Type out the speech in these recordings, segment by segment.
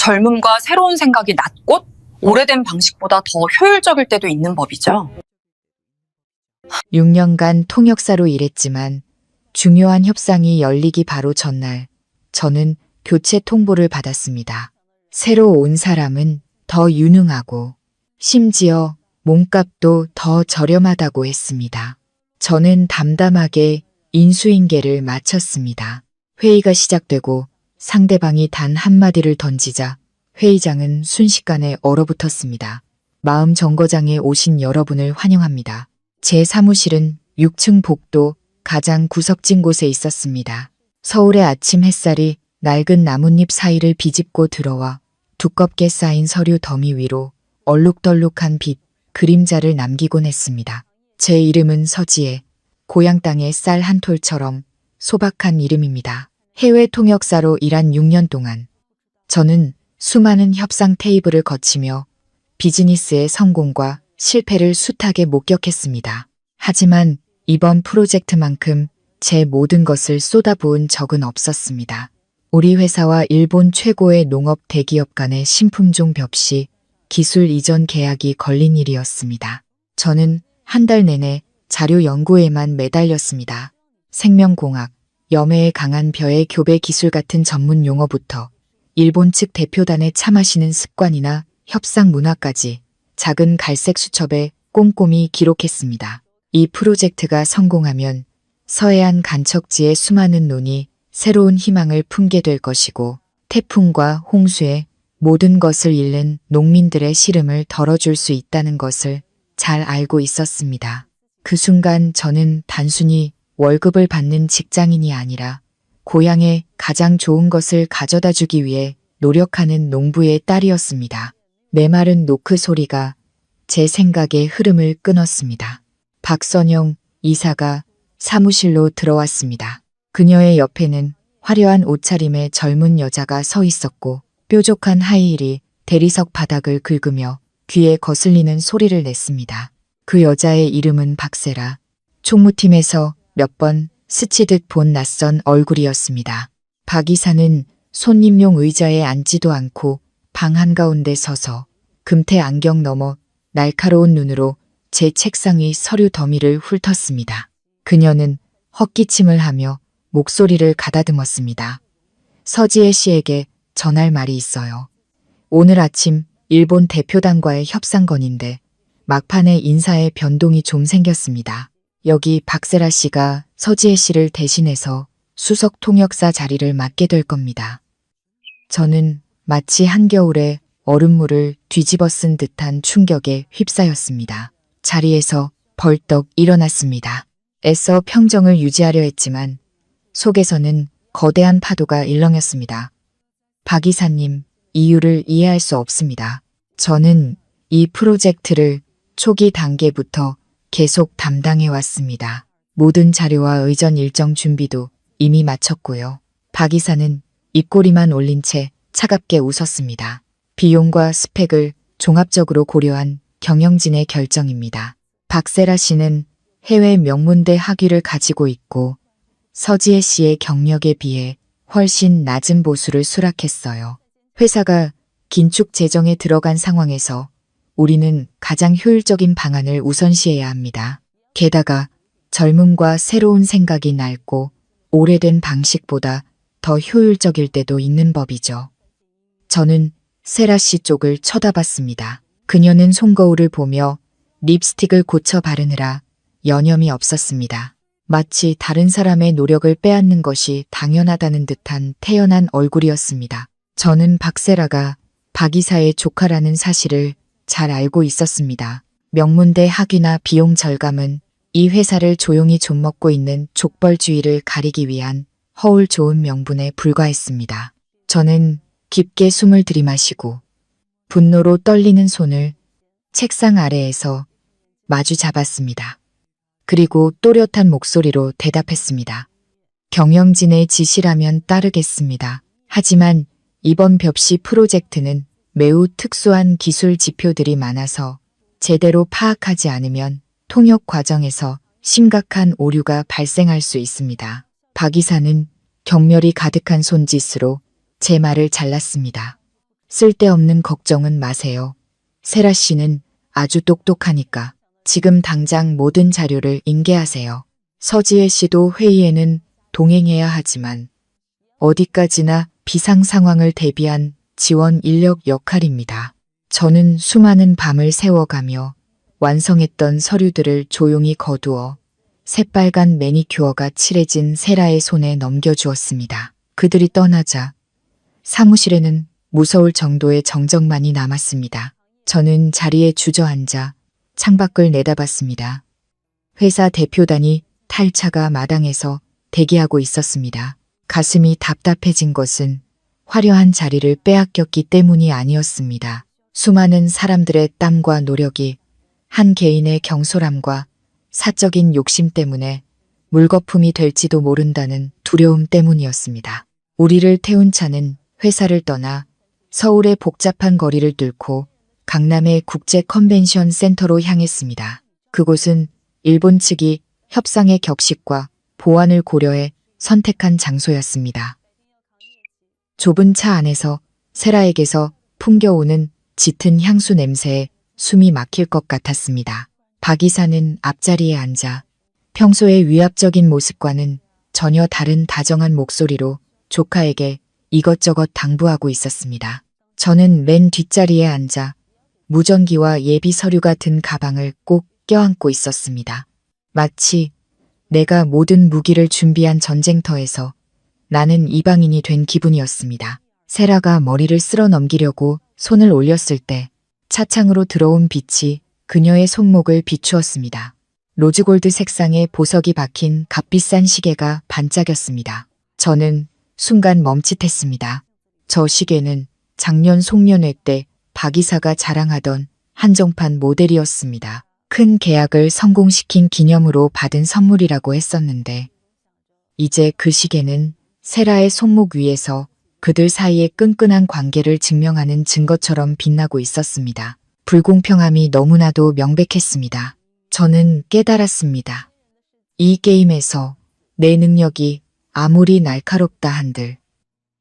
젊음과 새로운 생각이 낮고 오래된 방식보다 더 효율적일 때도 있는 법이죠. 6년간 통역사로 일했지만 중요한 협상이 열리기 바로 전날 저는 교체 통보를 받았습니다. 새로 온 사람은 더 유능하고 심지어 몸값도 더 저렴하다고 했습니다. 저는 담담하게 인수인계를 마쳤습니다. 회의가 시작되고 상대방이 단 한마디를 던지자 회의장은 순식간에 얼어붙었습니다. 마음 정거장에 오신 여러분을 환영합니다. 제 사무실은 6층 복도 가장 구석진 곳에 있었습니다. 서울의 아침 햇살이 낡은 나뭇잎 사이를 비집고 들어와 두껍게 쌓인 서류 더미 위로 얼룩덜룩한 빛, 그림자를 남기곤 했습니다. 제 이름은 서지혜, 고향 땅의 쌀 한 톨처럼 소박한 이름입니다. 해외 통역사로 일한 6년 동안 저는 수많은 협상 테이블을 거치며 비즈니스의 성공과 실패를 숱하게 목격했습니다. 하지만 이번 프로젝트만큼 제 모든 것을 쏟아부은 적은 없었습니다. 우리 회사와 일본 최고의 농업 대기업 간의 신품종 벽시 기술 이전 계약이 걸린 일이었습니다. 저는 한 달 내내 자료 연구에만 매달렸습니다. 생명공학, 염해에 강한 벼의 교배 기술 같은 전문 용어부터 일본 측 대표단의 차 마시는 습관이나 협상 문화까지 작은 갈색 수첩에 꼼꼼히 기록했습니다. 이 프로젝트가 성공하면 서해안 간척지의 수많은 논이 새로운 희망을 품게 될 것이고 태풍과 홍수에 모든 것을 잃는 농민들의 시름을 덜어줄 수 있다는 것을 잘 알고 있었습니다. 그 순간 저는 단순히 월급을 받는 직장인이 아니라 고향에 가장 좋은 것을 가져다 주기 위해 노력하는 농부의 딸이었습니다. 메마른 노크 소리가 제 생각의 흐름을 끊었습니다. 박선영 이사가 사무실로 들어왔습니다. 그녀의 옆에는 화려한 옷차림의 젊은 여자가 서 있었고 뾰족한 하이힐이 대리석 바닥을 긁으며 귀에 거슬리는 소리를 냈습니다. 그 여자의 이름은 박세라. 총무팀에서 몇 번 스치듯 본 낯선 얼굴이었습니다. 박 이사는 손님용 의자에 앉지도 않고 방 한가운데 서서 금태 안경 너머 날카로운 눈으로 제 책상 위 서류 더미를 훑었습니다. 그녀는 헛기침을 하며 목소리를 가다듬었습니다. 서지혜 씨에게 전할 말이 있어요. 오늘 아침 일본 대표단과의 협상 건인데 막판에 인사에 변동이 좀 생겼습니다. 여기 박세라 씨가 서지혜 씨를 대신해서 수석 통역사 자리를 맡게 될 겁니다. 저는 마치 한겨울에 얼음물을 뒤집어 쓴 듯한 충격에 휩싸였습니다. 자리에서 벌떡 일어났습니다. 애써 평정을 유지하려 했지만 속에서는 거대한 파도가 일렁였습니다. 박 이사님, 이유를 이해할 수 없습니다. 저는 이 프로젝트를 초기 단계부터 계속 담당해왔습니다. 모든 자료와 의전 일정 준비도 이미 마쳤고요. 박 이사는 입꼬리만 올린 채 차갑게 웃었습니다. 비용과 스펙을 종합적으로 고려한 경영진의 결정입니다. 박세라 씨는 해외 명문대 학위를 가지고 있고 서지혜 씨의 경력에 비해 훨씬 낮은 보수를 수락했어요. 회사가 긴축 재정에 들어간 상황에서 우리는 가장 효율적인 방안을 우선시해야 합니다. 게다가 젊음과 새로운 생각이 낡고 오래된 방식보다 더 효율적일 때도 있는 법이죠. 저는 세라 씨 쪽을 쳐다봤습니다. 그녀는 손거울을 보며 립스틱을 고쳐 바르느라 여념이 없었습니다. 마치 다른 사람의 노력을 빼앗는 것이 당연하다는 듯한 태연한 얼굴이었습니다. 저는 박세라가 박 이사의 조카라는 사실을 잘 알고 있었습니다. 명문대 학위나 비용 절감은 이 회사를 조용히 좀먹고 있는 족벌주의를 가리기 위한 허울 좋은 명분에 불과했습니다. 저는 깊게 숨을 들이마시고 분노로 떨리는 손을 책상 아래에서 마주 잡았습니다. 그리고 또렷한 목소리로 대답했습니다. 경영진의 지시라면 따르겠습니다. 하지만 이번 벽시 프로젝트는 매우 특수한 기술 지표들이 많아서 제대로 파악하지 않으면 통역 과정에서 심각한 오류가 발생할 수 있습니다. 박 이사는 경멸이 가득한 손짓으로 제 말을 잘랐습니다. 쓸데없는 걱정은 마세요. 세라 씨는 아주 똑똑하니까 지금 당장 모든 자료를 인계하세요. 서지혜 씨도 회의에는 동행해야 하지만 어디까지나 비상 상황을 대비한 지원 인력 역할입니다. 저는 수많은 밤을 새워가며 완성했던 서류들을 조용히 거두어 새빨간 매니큐어가 칠해진 세라의 손에 넘겨주었습니다. 그들이 떠나자 사무실에는 무서울 정도의 정적만이 남았습니다. 저는 자리에 주저앉아 창밖을 내다봤습니다. 회사 대표단이 탈차가 마당에서 대기하고 있었습니다. 가슴이 답답해진 것은 화려한 자리를 빼앗겼기 때문이 아니었습니다. 수많은 사람들의 땀과 노력이 한 개인의 경솔함과 사적인 욕심 때문에 물거품이 될지도 모른다는 두려움 때문이었습니다. 우리를 태운 차는 회사를 떠나 서울의 복잡한 거리를 뚫고 강남의 국제 컨벤션 센터로 향했습니다. 그곳은 일본 측이 협상의 격식과 보안을 고려해 선택한 장소였습니다. 좁은 차 안에서 세라에게서 풍겨오는 짙은 향수 냄새에 숨이 막힐 것 같았습니다. 박 이사는 앞자리에 앉아 평소의 위압적인 모습과는 전혀 다른 다정한 목소리로 조카에게 이것저것 당부하고 있었습니다. 저는 맨 뒷자리에 앉아 무전기와 예비 서류가 든 가방을 꼭 껴안고 있었습니다. 마치 내가 모든 무기를 준비한 전쟁터에서 나는 이방인이 된 기분이었습니다. 세라가 머리를 쓸어 넘기려고 손을 올렸을 때 차창으로 들어온 빛이 그녀의 손목을 비추었습니다. 로즈골드 색상의 보석이 박힌 값비싼 시계가 반짝였습니다. 저는 순간 멈칫했습니다. 저 시계는 작년 송년회 때 박 이사가 자랑하던 한정판 모델이었습니다. 큰 계약을 성공시킨 기념으로 받은 선물이라고 했었는데 이제 그 시계는 세라의 손목 위에서 그들 사이의 끈끈한 관계를 증명하는 증거처럼 빛나고 있었습니다. 불공평함이 너무나도 명백했습니다. 저는 깨달았습니다. 이 게임에서 내 능력이 아무리 날카롭다 한들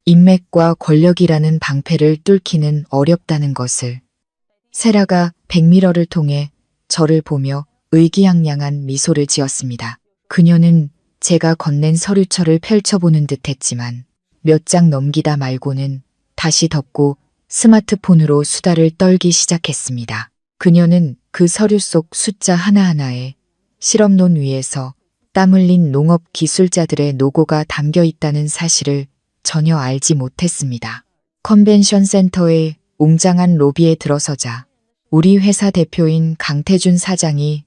인맥과 권력이라는 방패를 뚫기는 어렵다는 것을. 세라가 백미러를 통해 저를 보며 의기양양한 미소를 지었습니다. 그녀는 제가 건넨 서류철을 펼쳐보는 듯 했지만 몇 장 넘기다 말고는 다시 덮고 스마트폰으로 수다를 떨기 시작했습니다. 그녀는 그 서류 속 숫자 하나하나에 실험론 위에서 땀 흘린 농업 기술자들의 노고가 담겨 있다는 사실을 전혀 알지 못했습니다. 컨벤션 센터의 웅장한 로비에 들어서자 우리 회사 대표인 강태준 사장이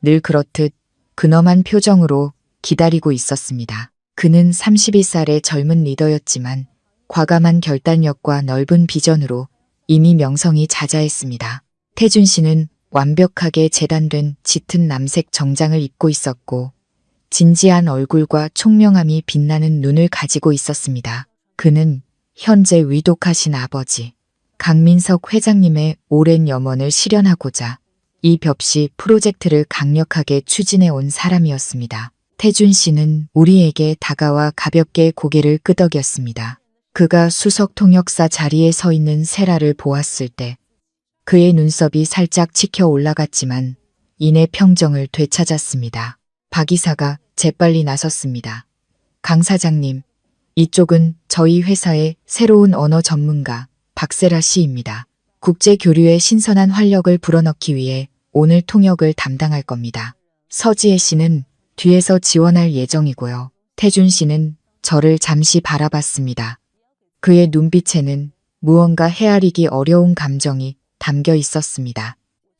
늘 그렇듯 근엄한 표정으로 기다리고 있었습니다. 그는 32살의 젊은 리더였지만 과감한 결단력과 넓은 비전으로 이미 명성이 자자했습니다. 태준 씨는 완벽하게 재단된 짙은 남색 정장을 입고 있었고 진지한 얼굴과 총명함이 빛나는 눈을 가지고 있었습니다. 그는 현재 위독하신 아버지 강민석 회장님의 오랜 염원을 실현하고자 이 벽시 프로젝트를 강력하게 추진해 온 사람이었습니다. 태준 씨는 우리에게 다가와 가볍게 고개를 끄덕였습니다. 그가 수석 통역사 자리에 서 있는 세라를 보았을 때 그의 눈썹이 살짝 치켜 올라갔지만 이내 평정을 되찾았습니다. 박 이사가 재빨리 나섰습니다. 강 사장님, 이쪽은 저희 회사의 새로운 언어 전문가 박세라 씨입니다. 국제 교류에 신선한 활력을 불어넣기 위해 오늘 통역을 담당할 겁니다. 서지혜 씨는 뒤에서 지원할 예정이고요. 태준 씨는 저를 잠시 바라봤습니다. 그의 눈빛에는 무언가 헤아리기 어려운 감정이 담겨 있었습니다.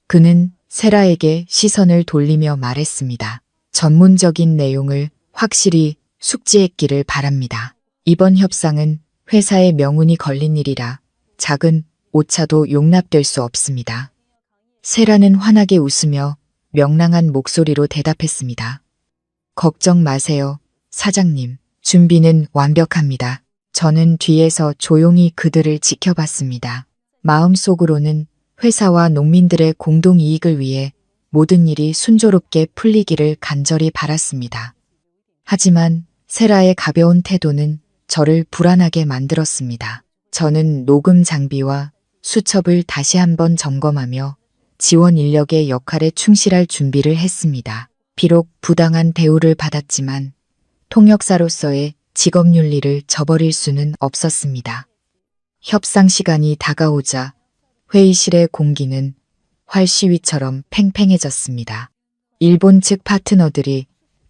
그는 세라에게 시선을 돌리며 말했습니다. 전문적인 내용을 확실히 숙지했기를 바랍니다. 이번 협상은 회사의 명운이 걸린 일이라 작은 오차도 용납될 수 없습니다. 세라는 환하게 웃으며 명랑한 목소리로 대답했습니다. 걱정 마세요, 사장님. 준비는 완벽합니다. 저는 뒤에서 조용히 그들을 지켜봤습니다. 마음속으로는 회사와 농민들의 공동 이익을 위해 모든 일이 순조롭게 풀리기를 간절히 바랐습니다. 하지만 세라의 가벼운 태도는 저를 불안하게 만들었습니다. 저는 녹음 장비와 수첩을 다시 한번 점검하며 지원 인력의 역할에 충실할 준비를 했습니다. 비록 부당한 대우를 받았지만 통역사로서의 직업 윤리를 저버릴 수는 없었습니다. 협상 시간이 다가오자 회의실의 공기는 활시위처럼 팽팽해졌습니다. 일본 측 파트너들이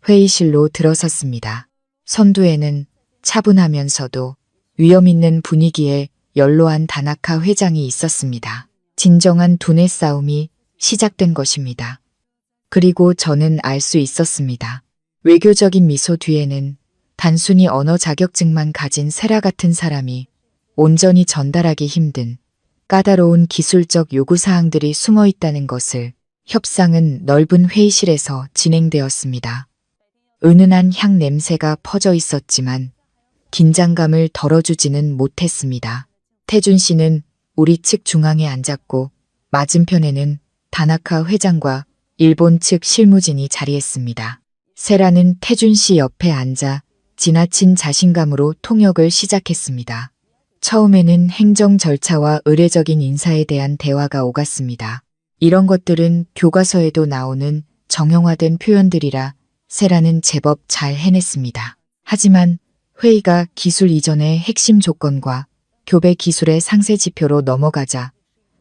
회의실로 들어섰습니다. 선두에는 차분하면서도 위험 있는 분위기에 연로한 다나카 회장이 있었습니다. 진정한 두뇌 싸움이 시작된 것입니다. 그리고 저는 알 수 있었습니다. 외교적인 미소 뒤에는 단순히 언어 자격증만 가진 세라 같은 사람이 온전히 전달하기 힘든 까다로운 기술적 요구사항들이 숨어 있다는 것을. 협상은 넓은 회의실에서 진행되었습니다. 은은한 향 냄새가 퍼져 있었지만 긴장감을 덜어주지는 못했습니다. 태준 씨는 우리 측 중앙에 앉았고 맞은편에는 다나카 회장과 일본 측 실무진이 자리했습니다. 세라는 태준 씨 옆에 앉아 지나친 자신감으로 통역을 시작했습니다. 처음에는 행정 절차와 의례적인 인사에 대한 대화가 오갔습니다. 이런 것들은 교과서에도 나오는 정형화된 표현들이라 세라는 제법 잘 해냈습니다. 하지만 회의가 기술 이전의 핵심 조건과 교배 기술의 상세 지표로 넘어가자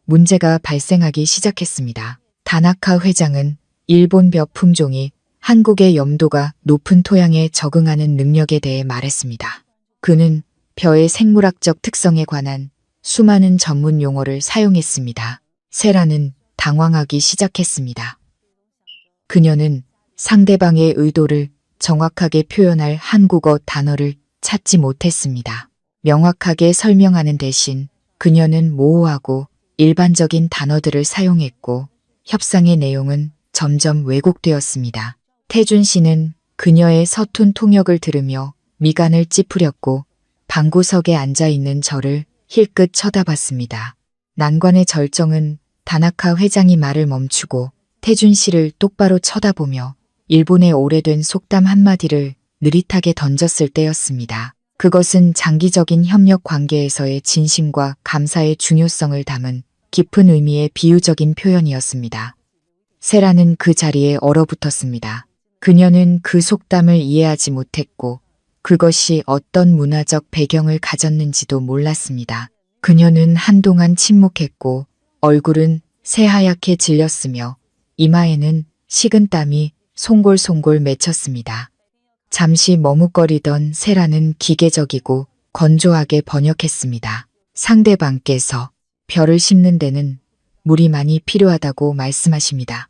문제가 발생하기 시작했습니다. 다나카 회장은 일본 벼 품종이 한국의 염도가 높은 토양에 적응하는 능력에 대해 말했습니다. 그는 벼의 생물학적 특성에 관한 수많은 전문 용어를 사용했습니다. 세라는 당황하기 시작했습니다. 그녀는 상대방의 의도를 정확하게 표현할 한국어 단어를 찾지 못했습니다. 명확하게 설명하는 대신 그녀는 모호하고 일반적인 단어들을 사용했고 협상의 내용은 점점 왜곡되었습니다. 태준 씨는 그녀의 서툰 통역을 들으며 미간을 찌푸렸고 방구석에 앉아있는 저를 힐끗 쳐다봤습니다. 난관의 절정은 다나카 회장이 말을 멈추고 태준 씨를 똑바로 쳐다보며 일본의 오래된 속담 한마디를 느릿하게 던졌을 때였습니다. 그것은 장기적인 협력 관계에서의 진심과 감사의 중요성을 담은 깊은 의미의 비유적인 표현이었습니다. 세라는 그 자리에 얼어붙었습니다. 그녀는 그 속담을 이해하지 못했고 그것이 어떤 문화적 배경을 가졌는지도 몰랐습니다. 그녀는 한동안 침묵했고 얼굴은 새하얗게 질렸으며 이마에는 식은땀이 송골송골 맺혔습니다. 잠시 머뭇거리던 세라는 기계적이고 건조하게 번역했습니다. 상대방께서 벼를 심는 데는 물이 많이 필요하다고 말씀하십니다.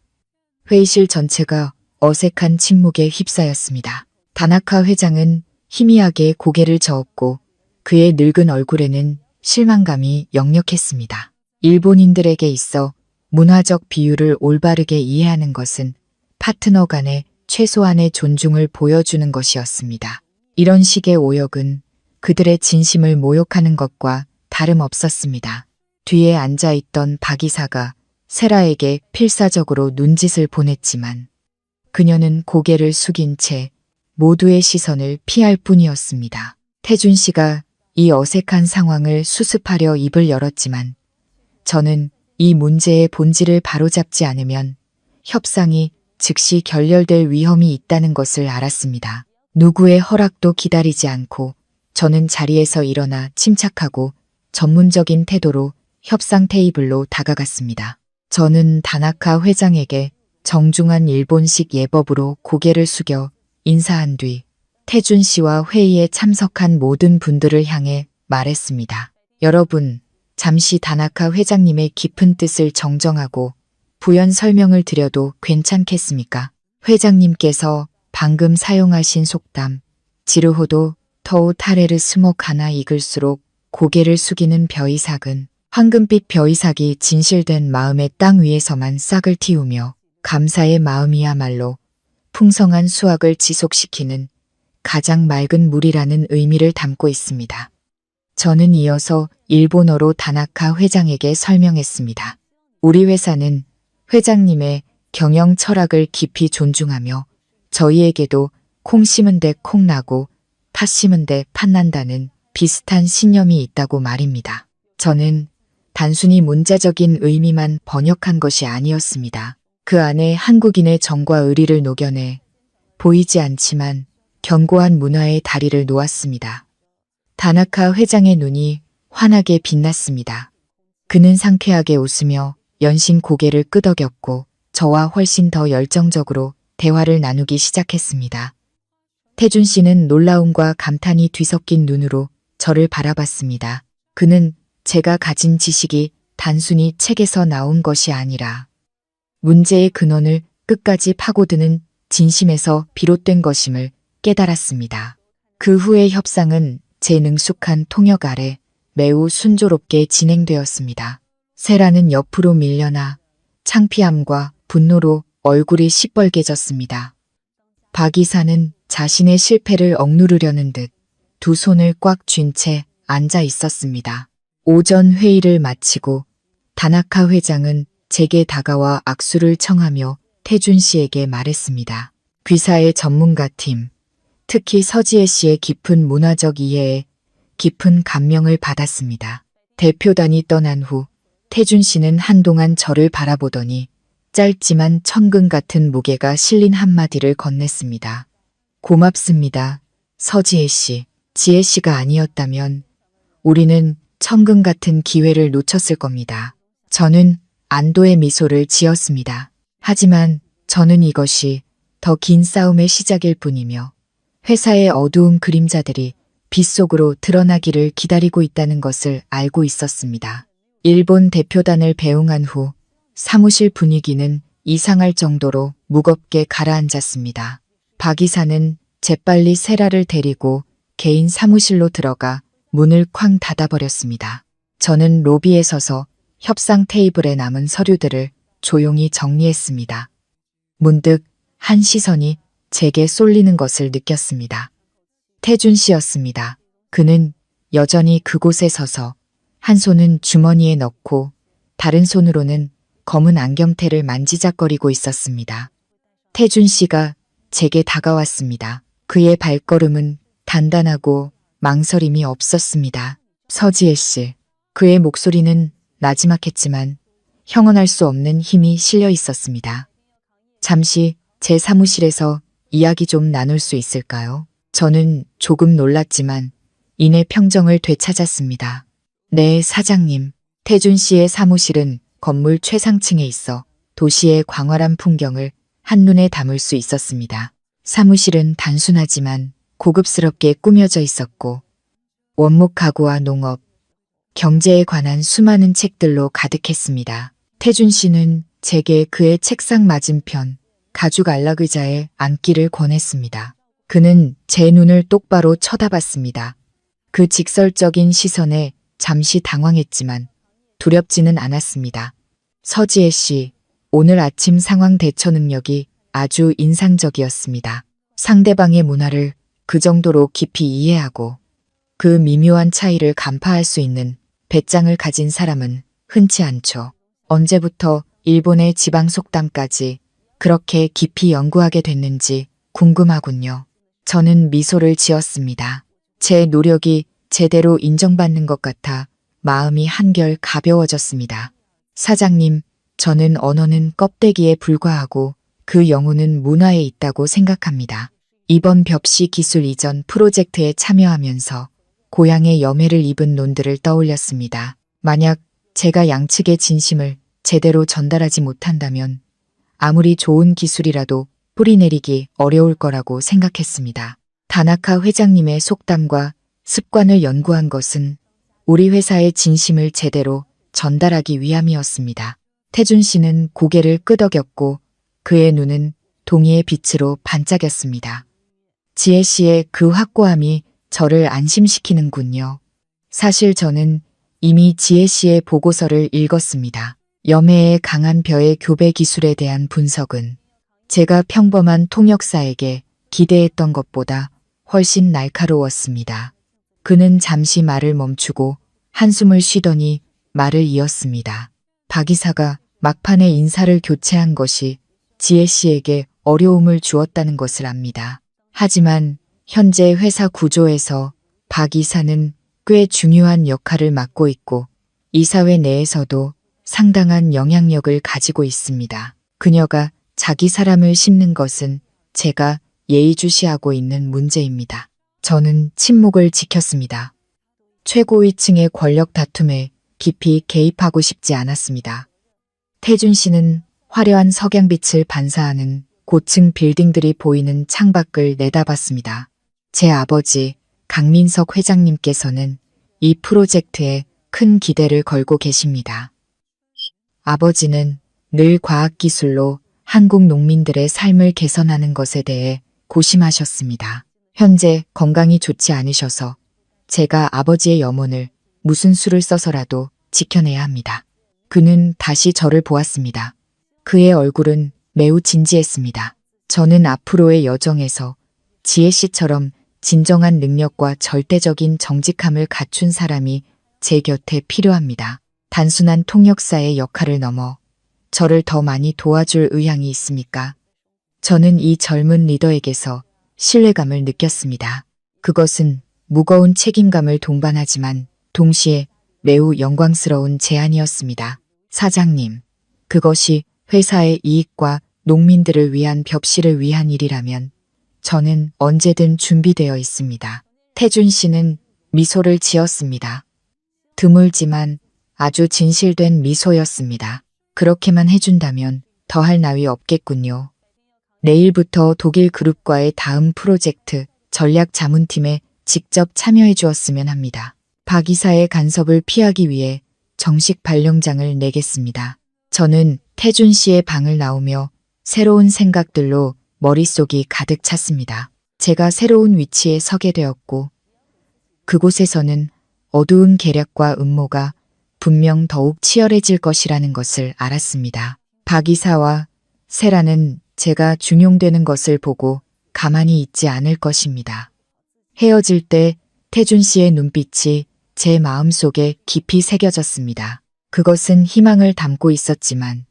회의실 전체가 어색한 침묵에 휩싸였습니다. 다나카 회장은 희미하게 고개를 저었고 그의 늙은 얼굴에는 실망감이 역력했습니다. 일본인들에게 있어 문화적 비유를 올바르게 이해하는 것은 파트너 간의 최소한의 존중을 보여주는 것이었습니다. 이런 식의 오역은 그들의 진심을 모욕하는 것과 다름없었습니다. 뒤에 앉아있던 박 이사가 세라에게 필사적으로 눈짓을 보냈지만 그녀는 고개를 숙인 채 모두의 시선을 피할 뿐이었습니다. 태준 씨가 이 어색한 상황을 수습하려 입을 열었지만 저는 이 문제의 본질을 바로잡지 않으면 협상이 즉시 결렬될 위험이 있다는 것을 알았습니다. 누구의 허락도 기다리지 않고 저는 자리에서 일어나 침착하고 전문적인 태도로 협상 테이블로 다가갔습니다. 저는 다나카 회장에게 정중한 일본식 예법으로 고개를 숙여 인사한 뒤 태준 씨와 회의에 참석한 모든 분들을 향해 말했습니다. 여러분, 잠시 다나카 회장님의 깊은 뜻을 정정하고 부연 설명을 드려도 괜찮겠습니까? 회장님께서 방금 사용하신 속담 지르호도 터우 타레르 스목 하나 익을수록 고개를 숙이는 벼이삭은 황금빛 벼이삭이 진실된 마음의 땅 위에서만 싹을 틔우며 감사의 마음이야말로 풍성한 수확을 지속시키는 가장 맑은 물이라는 의미를 담고 있습니다. 저는 이어서 일본어로 다나카 회장에게 설명했습니다. 우리 회사는 회장님의 경영 철학을 깊이 존중하며 저희에게도 콩 심은 데 콩 나고 팥 심은 데 팥 난다는 비슷한 신념이 있다고 말입니다. 저는 단순히 문자적인 의미만 번역한 것이 아니었습니다. 그 안에 한국인의 정과 의리를 녹여내 보이지 않지만 견고한 문화의 다리를 놓았습니다. 다나카 회장의 눈이 환하게 빛났습니다. 그는 상쾌하게 웃으며 연신 고개를 끄덕였고 저와 훨씬 더 열정적으로 대화를 나누기 시작했습니다. 태준 씨는 놀라움과 감탄이 뒤섞인 눈으로 저를 바라봤습니다. 그는 제가 가진 지식이 단순히 책에서 나온 것이 아니라 문제의 근원을 끝까지 파고드는 진심에서 비롯된 것임을 깨달았습니다. 그 후의 협상은 제 능숙한 통역 아래 매우 순조롭게 진행되었습니다. 세라는 옆으로 밀려나 창피함과 분노로 얼굴이 시뻘개졌습니다. 박 이사는 자신의 실패를 억누르려는 듯 두 손을 꽉 쥔 채 앉아 있었습니다. 오전 회의를 마치고 다나카 회장은 제게 다가와 악수를 청하며 태준 씨에게 말했습니다. 귀사의 전문가팀, 특히 서지혜 씨의 깊은 문화적 이해에 깊은 감명을 받았습니다. 대표단이 떠난 후 태준 씨는 한동안 저를 바라보더니 짧지만 천근 같은 무게가 실린 한마디를 건넸습니다. 고맙습니다. 서지혜 씨, 지혜 씨가 아니었다면 우리는 천근 같은 기회를 놓쳤을 겁니다. 저는 안도의 미소를 지었습니다. 하지만 저는 이것이 더 긴 싸움의 시작일 뿐이며 회사의 어두운 그림자들이 빗속으로 드러나기를 기다리고 있다는 것을 알고 있었습니다. 일본 대표단을 배웅한 후 사무실 분위기는 이상할 정도로 무겁게 가라앉았습니다. 박 이사는 재빨리 세라를 데리고 개인 사무실로 들어가 문을 쾅 닫아버렸습니다. 저는 로비에 서서 협상 테이블에 남은 서류들을 조용히 정리했습니다. 문득 한 시선이 제게 쏠리는 것을 느꼈습니다. 태준 씨였습니다. 그는 여전히 그곳에 서서 한 손은 주머니에 넣고 다른 손으로는 검은 안경테를 만지작거리고 있었습니다. 태준 씨가 제게 다가왔습니다. 그의 발걸음은 단단하고 망설임이 없었습니다. 서지혜 씨. 그의 목소리는 나지막했지만 형언할 수 없는 힘이 실려 있었습니다. 잠시 제 사무실에서 이야기 좀 나눌 수 있을까요? 저는 조금 놀랐지만 이내 평정을 되찾았습니다. 네, 사장님. 태준 씨의 사무실은 건물 최상층에 있어 도시의 광활한 풍경을 한눈에 담을 수 있었습니다. 사무실은 단순하지만 고급스럽게 꾸며져 있었고 원목 가구와 농업, 경제에 관한 수많은 책들로 가득했습니다. 태준 씨는 제게 그의 책상 맞은편 가죽 안락의자에 앉기를 권했습니다. 그는 제 눈을 똑바로 쳐다봤습니다. 그 직설적인 시선에 잠시 당황했지만 두렵지는 않았습니다. 서지혜 씨, 오늘 아침 상황 대처 능력이 아주 인상적이었습니다. 상대방의 문화를 그 정도로 깊이 이해하고 그 미묘한 차이를 간파할 수 있는 배짱을 가진 사람은 흔치 않죠. 언제부터 일본의 지방 속담까지 그렇게 깊이 연구하게 됐는지 궁금하군요. 저는 미소를 지었습니다. 제 노력이 제대로 인정받는 것 같아 마음이 한결 가벼워졌습니다. 사장님, 저는 언어는 껍데기에 불과하고 그 영혼은 문화에 있다고 생각합니다. 이번 벽시 기술 이전 프로젝트에 참여하면서 고향의 염해를 입은 논들을 떠올렸습니다. 만약 제가 양측의 진심을 제대로 전달하지 못한다면 아무리 좋은 기술이라도 뿌리내리기 어려울 거라고 생각했습니다. 다나카 회장님의 속담과 습관을 연구한 것은 우리 회사의 진심을 제대로 전달하기 위함이었습니다. 태준 씨는 고개를 끄덕였고 그의 눈은 동의의 빛으로 반짝였습니다. 지혜 씨의 그 확고함이 저를 안심시키는군요. 사실 저는 이미 지혜 씨의 보고서를 읽었습니다. 염해의 강한 벼의 교배 기술에 대한 분석은 제가 평범한 통역사에게 기대했던 것보다 훨씬 날카로웠습니다. 그는 잠시 말을 멈추고 한숨을 쉬더니 말을 이었습니다. 박 이사가 막판에 인사를 교체한 것이 지혜 씨에게 어려움을 주었다는 것을 압니다. 하지만 현재 회사 구조에서 박 이사는 꽤 중요한 역할을 맡고 있고 이 사회 내에서도 상당한 영향력을 가지고 있습니다. 그녀가 자기 사람을 씹는 것은 제가 예의주시하고 있는 문제입니다. 저는 침묵을 지켰습니다. 최고위층의 권력 다툼에 깊이 개입하고 싶지 않았습니다. 태준 씨는 화려한 석양빛을 반사하는 고층 빌딩들이 보이는 창밖을 내다봤습니다. 제 아버지 강민석 회장님께서는 이 프로젝트에 큰 기대를 걸고 계십니다. 아버지는 늘 과학기술로 한국 농민들의 삶을 개선하는 것에 대해 고심하셨습니다. 현재 건강이 좋지 않으셔서 제가 아버지의 염원을 무슨 수를 써서라도 지켜내야 합니다. 그는 다시 저를 보았습니다. 그의 얼굴은 매우 진지했습니다. 저는 앞으로의 여정에서 지혜 씨처럼 진정한 능력과 절대적인 정직함을 갖춘 사람이 제 곁에 필요합니다. 단순한 통역사의 역할을 넘어 저를 더 많이 도와줄 의향이 있습니까? 저는 이 젊은 리더에게서 신뢰감을 느꼈습니다. 그것은 무거운 책임감을 동반하지만 동시에 매우 영광스러운 제안이었습니다. 사장님, 그것이 회사의 이익과 농민들을 위한 벽실을 위한 일이라면 저는 언제든 준비되어 있습니다. 태준 씨는 미소를 지었습니다. 드물지만 아주 진실된 미소였습니다. 그렇게만 해준다면 더할 나위 없겠군요. 내일부터 독일 그룹과의 다음 프로젝트 전략 자문팀에 직접 참여해 주었으면 합니다. 박 이사의 간섭을 피하기 위해 정식 발령장을 내겠습니다. 저는 태준 씨의 방을 나오며 새로운 생각들로 머릿속이 가득 찼습니다. 제가 새로운 위치에 서게 되었고 그곳에서는 어두운 계략과 음모가 분명 더욱 치열해질 것이라는 것을 알았습니다. 박 이사와 세라는 제가 중용되는 것을 보고 가만히 있지 않을 것입니다. 헤어질 때 태준 씨의 눈빛이 제 마음속에 깊이 새겨졌습니다. 그것은 희망을 담고 있었지만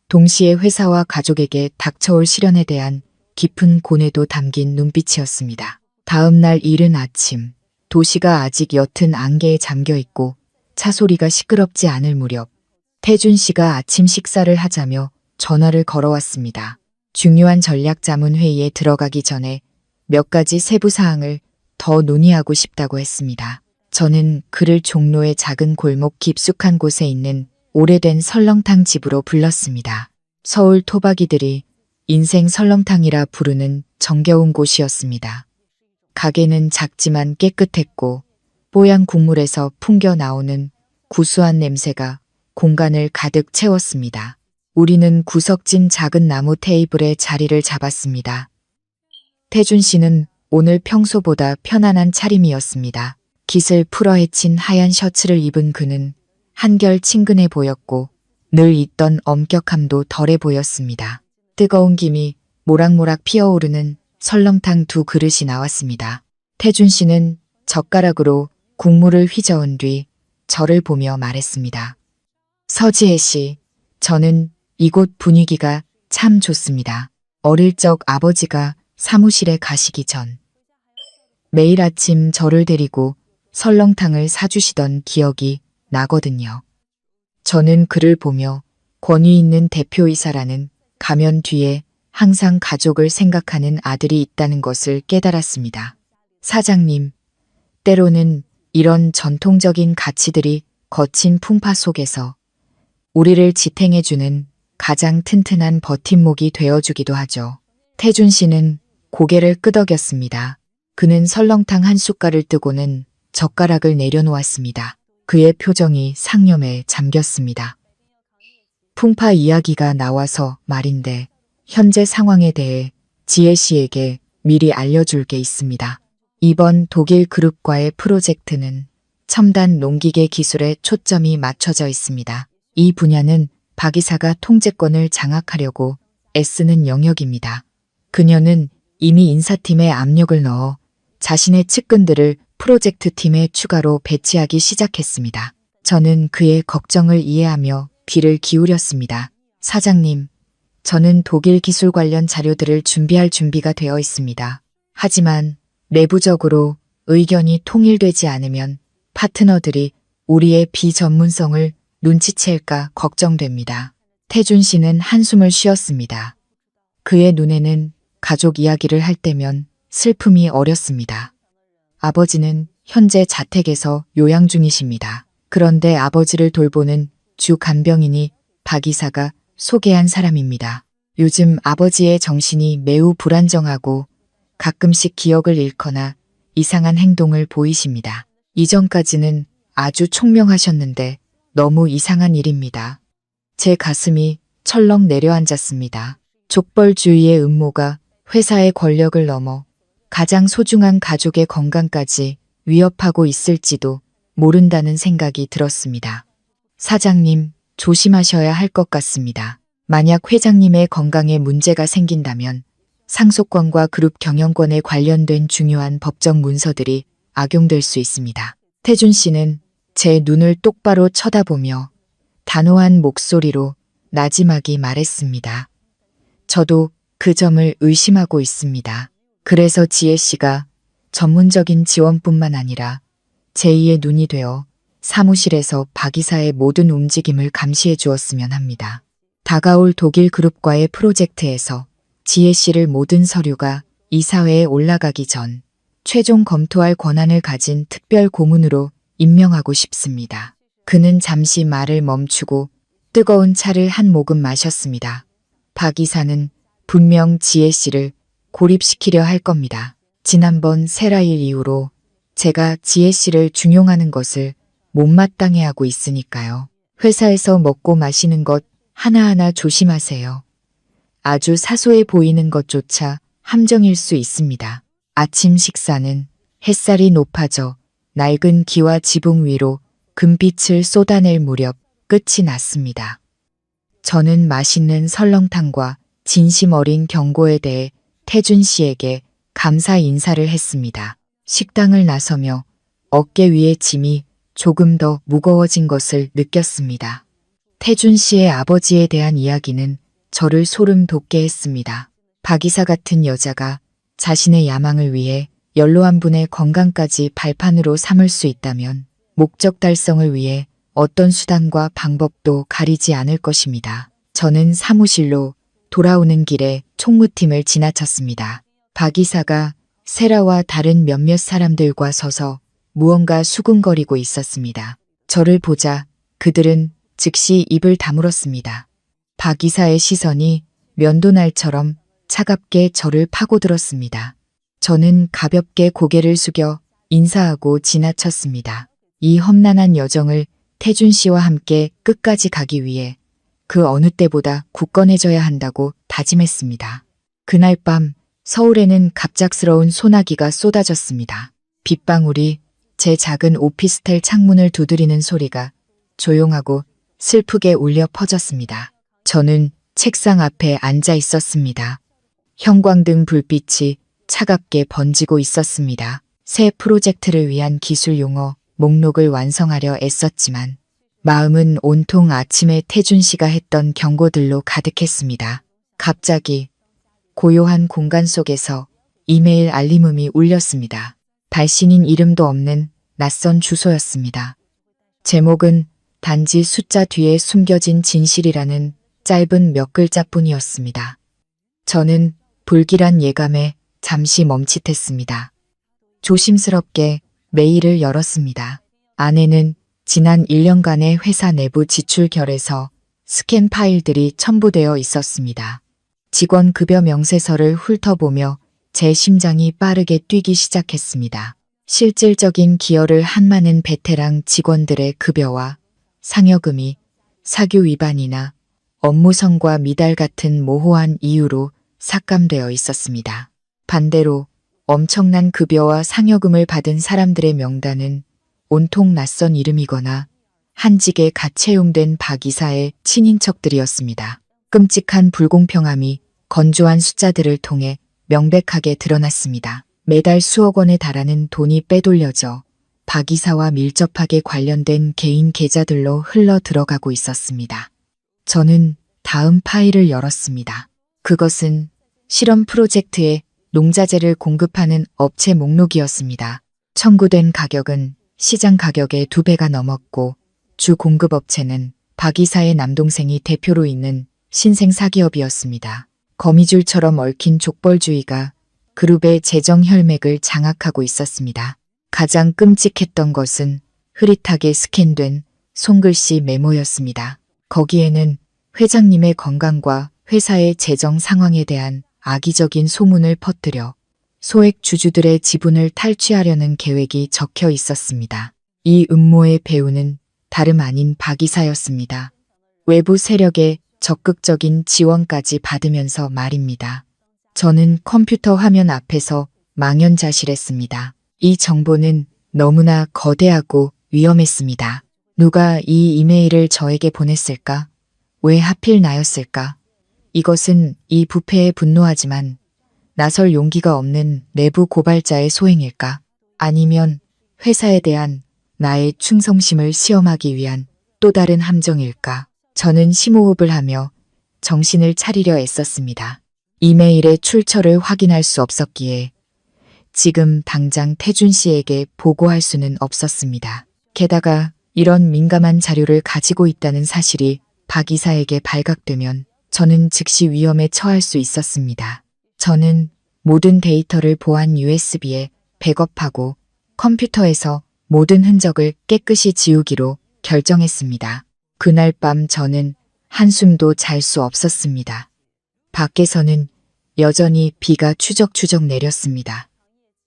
동시에 회사와 가족에게 닥쳐올 시련에 대한 깊은 고뇌도 담긴 눈빛이었습니다. 다음 날 이른 아침, 도시가 아직 옅은 안개에 잠겨 있고 차 소리가 시끄럽지 않을 무렵 태준 씨가 아침 식사를 하자며 전화를 걸어왔습니다. 중요한 전략 자문 회의에 들어가기 전에 몇 가지 세부 사항을 더 논의하고 싶다고 했습니다. 저는 그를 종로의 작은 골목 깊숙한 곳에 있는 오래된 설렁탕 집으로 불렀습니다. 서울 토박이들이 인생 설렁탕이라 부르는 정겨운 곳이었습니다. 가게는 작지만 깨끗했고 뽀얀 국물에서 풍겨 나오는 구수한 냄새가 공간을 가득 채웠습니다. 우리는 구석진 작은 나무 테이블에 자리를 잡았습니다. 태준 씨는 오늘 평소보다 편안한 차림이었습니다. 깃을 풀어 헤친 하얀 셔츠를 입은 그는 한결 친근해 보였고 늘 있던 엄격함도 덜해 보였습니다. 뜨거운 김이 모락모락 피어오르는 설렁탕 2그릇이 나왔습니다. 태준 씨는 젓가락으로 국물을 휘저은 뒤 저를 보며 말했습니다. 서지혜 씨, 저는 이곳 분위기가 참 좋습니다. 어릴 적 아버지가 사무실에 가시기 전 매일 아침 저를 데리고 설렁탕을 사주시던 기억이 나거든요. 저는 그를 보며 권위 있는 대표이사라는 가면 뒤에 항상 가족을 생각하는 아들이 있다는 것을 깨달았습니다. 사장님, 때로는 이런 전통적인 가치들이 거친 풍파 속에서 우리를 지탱해주는 가장 튼튼한 버팀목이 되어주기도 하죠. 태준 씨는 고개를 끄덕였습니다. 그는 설렁탕 한 숟갈을 뜨고는 젓가락을 내려놓았습니다. 그의 표정이 상념에 잠겼습니다. 풍파 이야기가 나와서 말인데 현재 상황에 대해 지혜 씨에게 미리 알려줄 게 있습니다. 이번 독일 그룹과의 프로젝트는 첨단 농기계 기술에 초점이 맞춰져 있습니다. 이 분야는 박 이사가 통제권을 장악하려고 애쓰는 영역입니다. 그녀는 이미 인사팀에 압력을 넣어 자신의 측근들을 프로젝트 팀에 추가로 배치하기 시작했습니다. 저는 그의 걱정을 이해하며 귀를 기울였습니다. 사장님, 저는 독일 기술 관련 자료들을 준비할 준비가 되어 있습니다. 하지만 내부적으로 의견이 통일되지 않으면 파트너들이 우리의 비전문성을 눈치챌까 걱정됩니다. 태준 씨는 한숨을 쉬었습니다. 그의 눈에는 가족 이야기를 할 때면 슬픔이 어렸습니다. 아버지는 현재 자택에서 요양 중이십니다. 그런데 아버지를 돌보는 주 간병인이 박 이사가 소개한 사람입니다. 요즘 아버지의 정신이 매우 불안정하고 가끔씩 기억을 잃거나 이상한 행동을 보이십니다. 이전까지는 아주 총명하셨는데 너무 이상한 일입니다. 제 가슴이 철렁 내려앉았습니다. 족벌주의의 음모가 회사의 권력을 넘어 가장 소중한 가족의 건강까지 위협하고 있을지도 모른다는 생각이 들었습니다. 사장님, 조심하셔야 할 것 같습니다. 만약 회장님의 건강에 문제가 생긴다면 상속권과 그룹 경영권에 관련된 중요한 법적 문서들이 악용될 수 있습니다. 태준 씨는 제 눈을 똑바로 쳐다보며 단호한 목소리로 나지막이 말했습니다. 저도 그 점을 의심하고 있습니다. 그래서 지혜 씨가 전문적인 지원뿐만 아니라 제2의 눈이 되어 사무실에서 박 이사의 모든 움직임을 감시해 주었으면 합니다. 다가올 독일 그룹과의 프로젝트에서 지혜 씨를 모든 서류가 이사회에 올라가기 전 최종 검토할 권한을 가진 특별 고문으로 임명하고 싶습니다. 그는 잠시 말을 멈추고 뜨거운 차를 한 모금 마셨습니다. 박 이사는 분명 지혜 씨를 고립시키려 할 겁니다. 지난번 세라일 이후로 제가 지혜 씨를 중용하는 것을 못마땅해 하고 있으니까요. 회사에서 먹고 마시는 것 하나하나 조심하세요. 아주 사소해 보이는 것조차 함정일 수 있습니다. 아침 식사는 햇살이 높아져 낡은 기와 지붕 위로 금빛을 쏟아낼 무렵 끝이 났습니다. 저는 맛있는 설렁탕과 진심 어린 경고에 대해 태준 씨에게 감사 인사를 했습니다. 식당을 나서며 어깨 위의 짐이 조금 더 무거워진 것을 느꼈습니다. 태준 씨의 아버지에 대한 이야기는 저를 소름 돋게 했습니다. 박 이사 같은 여자가 자신의 야망을 위해 연로한 분의 건강까지 발판으로 삼을 수 있다면 목적 달성을 위해 어떤 수단과 방법도 가리지 않을 것입니다. 저는 사무실로 돌아오는 길에 총무팀을 지나쳤습니다. 박 이사가 세라와 다른 몇몇 사람들과 서서 무언가 수군거리고 있었습니다. 저를 보자 그들은 즉시 입을 다물었습니다. 박 이사의 시선이 면도날처럼 차갑게 저를 파고들었습니다. 저는 가볍게 고개를 숙여 인사하고 지나쳤습니다. 이 험난한 여정을 태준 씨와 함께 끝까지 가기 위해 그 어느 때보다 굳건해져야 한다고 다짐했습니다. 그날 밤 서울에는 갑작스러운 소나기가 쏟아졌습니다. 빗방울이 제 작은 오피스텔 창문을 두드리는 소리가 조용하고 슬프게 울려 퍼졌습니다. 저는 책상 앞에 앉아 있었습니다. 형광등 불빛이 차갑게 번지고 있었습니다. 새 프로젝트를 위한 기술 용어 목록을 완성하려 애썼지만 마음은 온통 아침에 태준 씨가 했던 경고들로 가득했습니다. 갑자기 고요한 공간 속에서 이메일 알림음이 울렸습니다. 발신인 이름도 없는 낯선 주소였습니다. 제목은 단지 숫자 뒤에 숨겨진 진실이라는 짧은 몇 글자뿐이었습니다. 저는 불길한 예감에 잠시 멈칫했습니다. 조심스럽게 메일을 열었습니다. 안에는 지난 1년간의 회사 내부 지출 결에서 스캔 파일들이 첨부되어 있었습니다. 직원 급여 명세서를 훑어보며 제 심장이 빠르게 뛰기 시작했습니다. 실질적인 기여를 한 많은 베테랑 직원들의 급여와 상여금이 사규 위반이나 업무성과 미달 같은 모호한 이유로 삭감되어 있었습니다. 반대로 엄청난 급여와 상여금을 받은 사람들의 명단은 온통 낯선 이름이거나 한직에 갓 채용된 박 이사의 친인척들이었습니다. 끔찍한 불공평함이 건조한 숫자들을 통해 명백하게 드러났습니다. 매달 수억 원에 달하는 돈이 빼돌려져 박 이사와 밀접하게 관련된 개인 계좌들로 흘러 들어가고 있었습니다. 저는 다음 파일을 열었습니다. 그것은 실험 프로젝트에 농자재를 공급하는 업체 목록이었습니다. 청구된 가격은 시장 가격의 2배가 넘었고 주 공급업체는 박 이사의 남동생이 대표로 있는 신생 사기업이었습니다. 거미줄처럼 얽힌 족벌주의가 그룹의 재정 혈맥을 장악하고 있었습니다. 가장 끔찍했던 것은 흐릿하게 스캔된 손글씨 메모였습니다. 거기에는 회장님의 건강과 회사의 재정 상황에 대한 악의적인 소문을 퍼뜨려 소액 주주들의 지분을 탈취하려는 계획이 적혀 있었습니다. 이 음모의 배후는 다름 아닌 박 이사였습니다. 외부 세력의 적극적인 지원까지 받으면서 말입니다. 저는 컴퓨터 화면 앞에서 망연자실했습니다. 이 정보는 너무나 거대하고 위험했습니다. 누가 이 이메일을 저에게 보냈을까? 왜 하필 나였을까? 이것은 이 부패에 분노하지만 나설 용기가 없는 내부 고발자의 소행일까? 아니면 회사에 대한 나의 충성심을 시험하기 위한 또 다른 함정일까? 저는 심호흡을 하며 정신을 차리려 애썼습니다. 이메일의 출처를 확인할 수 없었기에 지금 당장 태준 씨에게 보고할 수는 없었습니다. 게다가 이런 민감한 자료를 가지고 있다는 사실이 박 이사에게 발각되면 저는 즉시 위험에 처할 수 있었습니다. 저는 모든 데이터를 보안 USB에 백업하고 컴퓨터에서 모든 흔적을 깨끗이 지우기로 결정했습니다. 그날 밤 저는 한숨도 잘 수 없었습니다. 밖에서는 여전히 비가 추적추적 내렸습니다.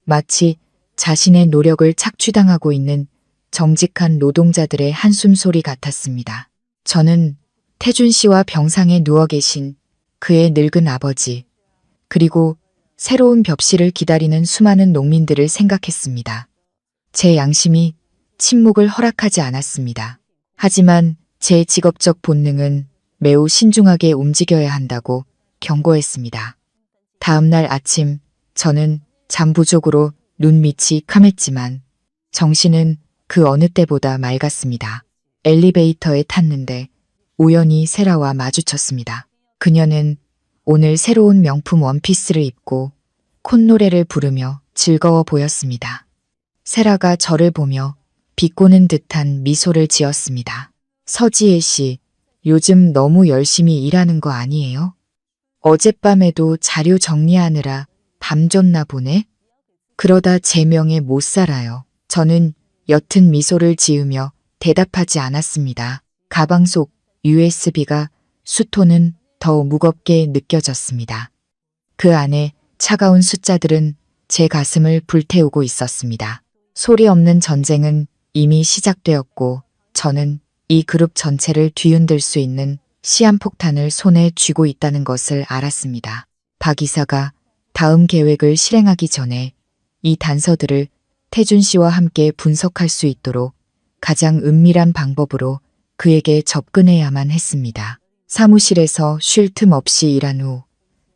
마치 자신의 노력을 착취당하고 있는 정직한 노동자들의 한숨 소리 같았습니다. 저는 태준 씨와 병상에 누워 계신 그의 늙은 아버지, 그리고 새로운 벽실을 기다리는 수많은 농민들을 생각했습니다. 제 양심이 침묵을 허락하지 않았습니다. 하지만 제 직업적 본능은 매우 신중하게 움직여야 한다고 경고했습니다. 다음 날 아침 저는 잠 부족으로 눈밑이 캄했지만 정신은 그 어느 때보다 맑았습니다. 엘리베이터에 탔는데 우연히 세라와 마주쳤습니다. 그녀는 오늘 새로운 명품 원피스를 입고 콧노래를 부르며 즐거워 보였습니다. 세라가 저를 보며 비꼬는 듯한 미소를 지었습니다. 서지혜 씨, 요즘 너무 열심히 일하는 거 아니에요? 어젯밤에도 자료 정리하느라 밤샜나 보네? 그러다 제 명에 못 살아요. 저는 옅은 미소를 지으며 대답하지 않았습니다. 가방 속 USB가 수토는 더 무겁게 느껴졌습니다. 그 안에 차가운 숫자들은 제 가슴을 불태우고 있었습니다. 소리 없는 전쟁은 이미 시작되었고 저는 이 그룹 전체를 뒤흔들 수 있는 시한폭탄을 손에 쥐고 있다는 것을 알았습니다. 박 이사가 다음 계획을 실행하기 전에 이 단서들을 태준 씨와 함께 분석할 수 있도록 가장 은밀한 방법으로 그에게 접근해야만 했습니다. 사무실에서 쉴 틈 없이 일한 후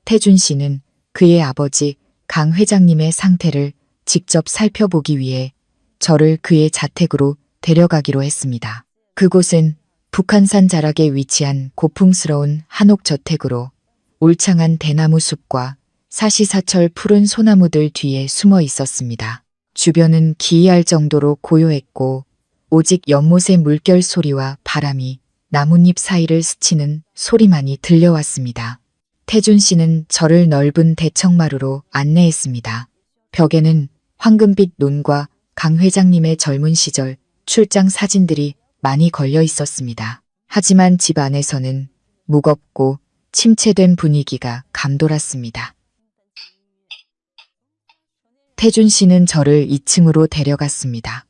태준 씨는 그의 아버지 강 회장님의 상태를 직접 살펴보기 위해 저를 그의 자택으로 데려가기로 했습니다. 그곳은 북한산 자락에 위치한 고풍스러운 한옥 저택으로 울창한 대나무 숲과 사시사철 푸른 소나무들 뒤에 숨어 있었습니다. 주변은 기이할 정도로 고요했고 오직 연못의 물결 소리와 바람이 나뭇잎 사이를 스치는 소리만이 들려왔습니다. 태준 씨는 저를 넓은 대청마루로 안내했습니다. 벽에는 황금빛 논과 강 회장님의 젊은 시절 출장 사진들이 많이 걸려 있었습니다. 하지만 집 안에서는 무겁고 침체된 분위기가 감돌았습니다. 태준 씨는 저를 2층으로 데려갔습니다.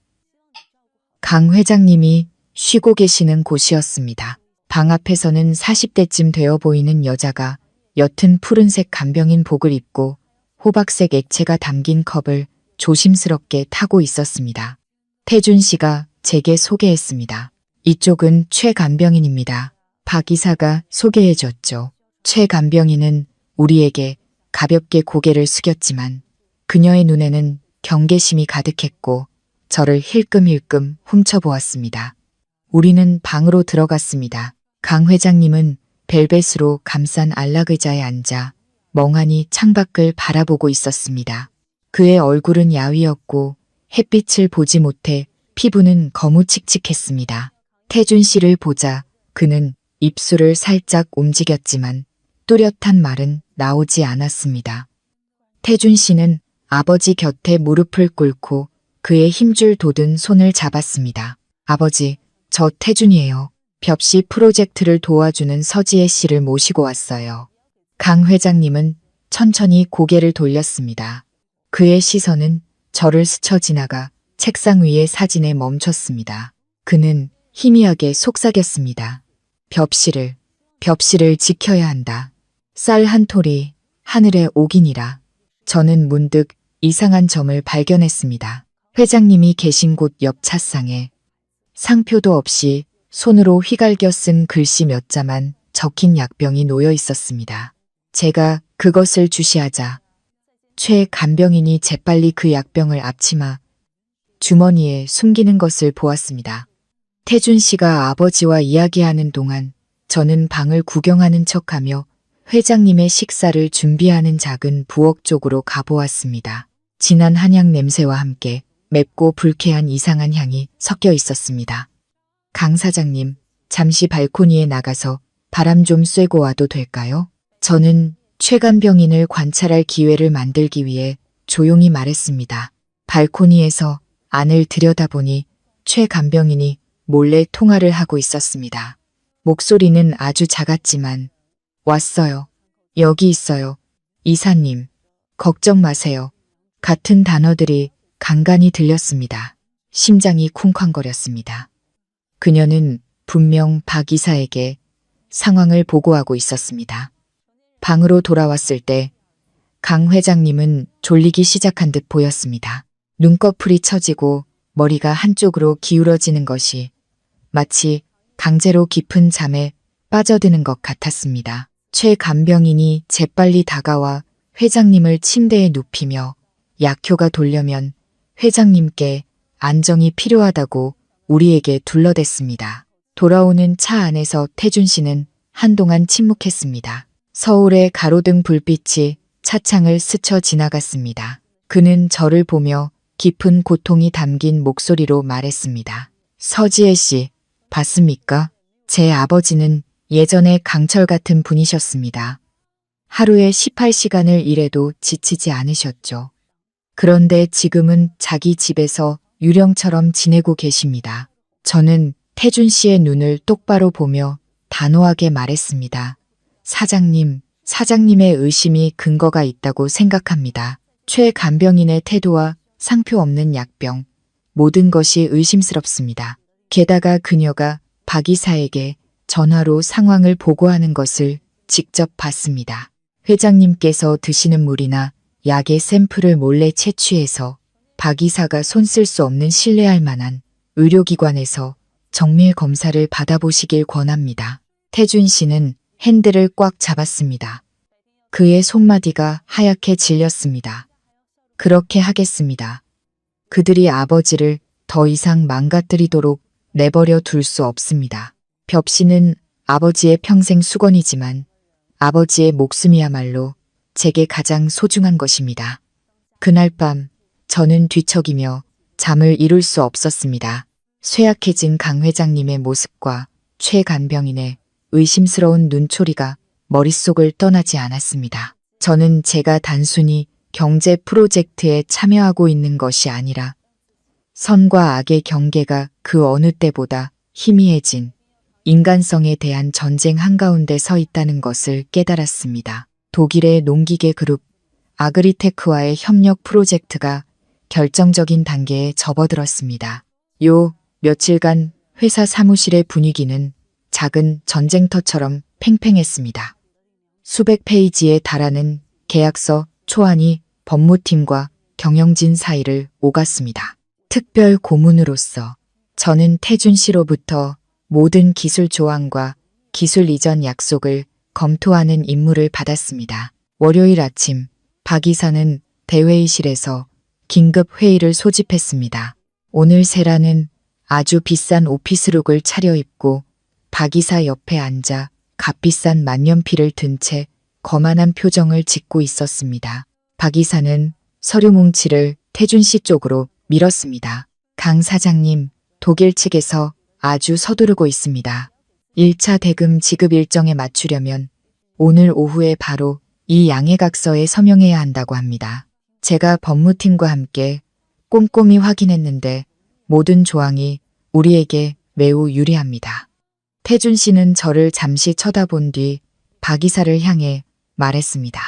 강 회장님이 쉬고 계시는 곳이었습니다. 방 앞에서는 40대쯤 되어 보이는 여자가 옅은 푸른색 간병인 복을 입고 호박색 액체가 담긴 컵을 조심스럽게 타고 있었습니다. 태준 씨가 제게 소개했습니다. 이쪽은 최 간병인입니다. 박 이사가 소개해줬죠. 최 간병인은 우리에게 가볍게 고개를 숙였지만 그녀의 눈에는 경계심이 가득했고 저를 힐끔힐끔 훔쳐보았습니다. 우리는 방으로 들어갔습니다. 강 회장님은 벨벳으로 감싼 안락의자에 앉아 멍하니 창밖을 바라보고 있었습니다. 그의 얼굴은 야위었고 햇빛을 보지 못해 피부는 거무칙칙했습니다. 태준 씨를 보자 그는 입술을 살짝 움직였지만 뚜렷한 말은 나오지 않았습니다. 태준 씨는 아버지 곁에 무릎을 꿇고 그의 힘줄 돋은 손을 잡았습니다. 아버지, 저 태준이에요. 벽시 프로젝트를 도와주는 서지혜 씨를 모시고 왔어요. 강 회장님은 천천히 고개를 돌렸습니다. 그의 시선은 저를 스쳐 지나가 책상 위의 사진에 멈췄습니다. 그는 희미하게 속삭였습니다. 벽시를 지켜야 한다. 쌀 한 톨이 하늘에 옥이니라. 저는 문득 이상한 점을 발견했습니다. 회장님이 계신 곳 옆 차상에 상표도 없이 손으로 휘갈겨 쓴 글씨 몇 자만 적힌 약병이 놓여 있었습니다. 제가 그것을 주시하자 최 간병인이 재빨리 그 약병을 앞치마 주머니에 숨기는 것을 보았습니다. 태준 씨가 아버지와 이야기하는 동안 저는 방을 구경하는 척하며 회장님의 식사를 준비하는 작은 부엌 쪽으로 가보았습니다. 진한 한약 냄새와 함께 맵고 불쾌한 이상한 향이 섞여 있었습니다. 강 사장님, 잠시 발코니에 나가서 바람 좀 쐬고 와도 될까요? 저는 최 간병인을 관찰할 기회를 만들기 위해 조용히 말했습니다. 발코니에서 안을 들여다보니 최 간병인이 몰래 통화를 하고 있었습니다. 목소리는 아주 작았지만 왔어요. 여기 있어요. 이사님, 걱정 마세요. 같은 단어들이 간간히 들렸습니다. 심장이 쿵쾅거렸습니다. 그녀는 분명 박 이사에게 상황을 보고하고 있었습니다. 방으로 돌아왔을 때 강 회장님은 졸리기 시작한 듯 보였습니다. 눈꺼풀이 처지고 머리가 한쪽으로 기울어지는 것이 마치 강제로 깊은 잠에 빠져드는 것 같았습니다. 최 간병인이 재빨리 다가와 회장님을 침대에 눕히며 약효가 돌려면 회장님께 안정이 필요하다고 우리에게 둘러댔습니다. 돌아오는 차 안에서 태준 씨는 한동안 침묵했습니다. 서울의 가로등 불빛이 차창을 스쳐 지나갔습니다. 그는 저를 보며 깊은 고통이 담긴 목소리로 말했습니다. 서지혜 씨, 봤습니까? 제 아버지는 예전에 강철 같은 분이셨습니다. 하루에 18시간을 일해도 지치지 않으셨죠. 그런데 지금은 자기 집에서 유령처럼 지내고 계십니다. 저는 태준 씨의 눈을 똑바로 보며 단호하게 말했습니다. 사장님의 의심이 근거가 있다고 생각합니다. 최 간병인의 태도와 상표 없는 약병, 모든 것이 의심스럽습니다. 게다가 그녀가 박 이사에게 전화로 상황을 보고하는 것을 직접 봤습니다. 회장님께서 드시는 물이나 약의 샘플을 몰래 채취해서 박 이사가 손 쓸 수 없는 신뢰할 만한 의료기관에서 정밀 검사를 받아보시길 권합니다. 태준 씨는 핸들을 꽉 잡았습니다. 그의 손마디가 하얗게 질렸습니다. 그렇게 하겠습니다. 그들이 아버지를 더 이상 망가뜨리도록 내버려 둘 수 없습니다. 벽씨는 아버지의 평생 수건이지만 아버지의 목숨이야말로 제게 가장 소중한 것입니다. 그날 밤 저는 뒤척이며 잠을 이룰 수 없었습니다. 쇠약해진 강 회장님의 모습과 최 간병인의 의심스러운 눈초리가 머릿속을 떠나지 않았습니다. 저는 제가 단순히 경제 프로젝트에 참여하고 있는 것이 아니라 선과 악의 경계가 그 어느 때보다 희미해진 인간성에 대한 전쟁 한가운데 서 있다는 것을 깨달았습니다. 독일의 농기계 그룹 아그리테크와의 협력 프로젝트가 결정적인 단계에 접어들었습니다. 요 며칠간 회사 사무실의 분위기는 작은 전쟁터처럼 팽팽했습니다. 수백 페이지에 달하는 계약서 초안이 법무팀과 경영진 사이를 오갔습니다. 특별 고문으로서 저는 태준 씨로부터 모든 기술 조항과 기술 이전 약속을 검토하는 임무를 받았습니다. 월요일 아침 박 이사는 대회의실에서 긴급 회의를 소집했습니다. 오늘 세라는 아주 비싼 오피스룩을 차려입고 박 이사 옆에 앉아 값비싼 만년필을 든 채 거만한 표정을 짓고 있었습니다. 박 이사는 서류 뭉치를 태준 씨 쪽으로 밀었습니다. 강 사장님, 독일 측에서 아주 서두르고 있습니다. 1차 대금 지급 일정에 맞추려면 오늘 오후에 바로 이 양해각서에 서명해야 한다고 합니다. 제가 법무팀과 함께 꼼꼼히 확인했는데 모든 조항이 우리에게 매우 유리합니다. 태준 씨는 저를 잠시 쳐다본 뒤 박 이사를 향해 말했습니다.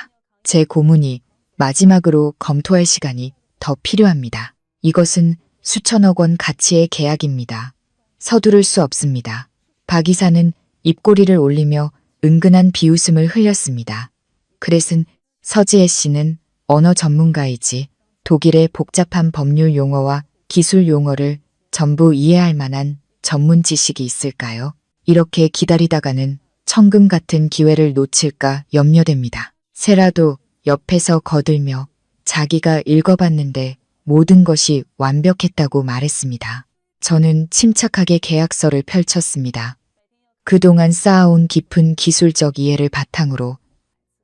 제 고문이 마지막으로 검토할 시간이 더 필요합니다. 이것은 수천억 원 가치의 계약입니다. 서두를 수 없습니다. 박 이사는 입꼬리를 올리며 은근한 비웃음을 흘렸습니다. 그래서 서지혜 씨는 언어 전문가이지 독일의 복잡한 법률 용어와 기술 용어를 전부 이해할 만한 전문 지식이 있을까요? 이렇게 기다리다가는 천금 같은 기회를 놓칠까 염려됩니다. 세라도 옆에서 거들며 자기가 읽어봤는데 모든 것이 완벽했다고 말했습니다. 저는 침착하게 계약서를 펼쳤습니다. 그동안 쌓아온 깊은 기술적 이해를 바탕으로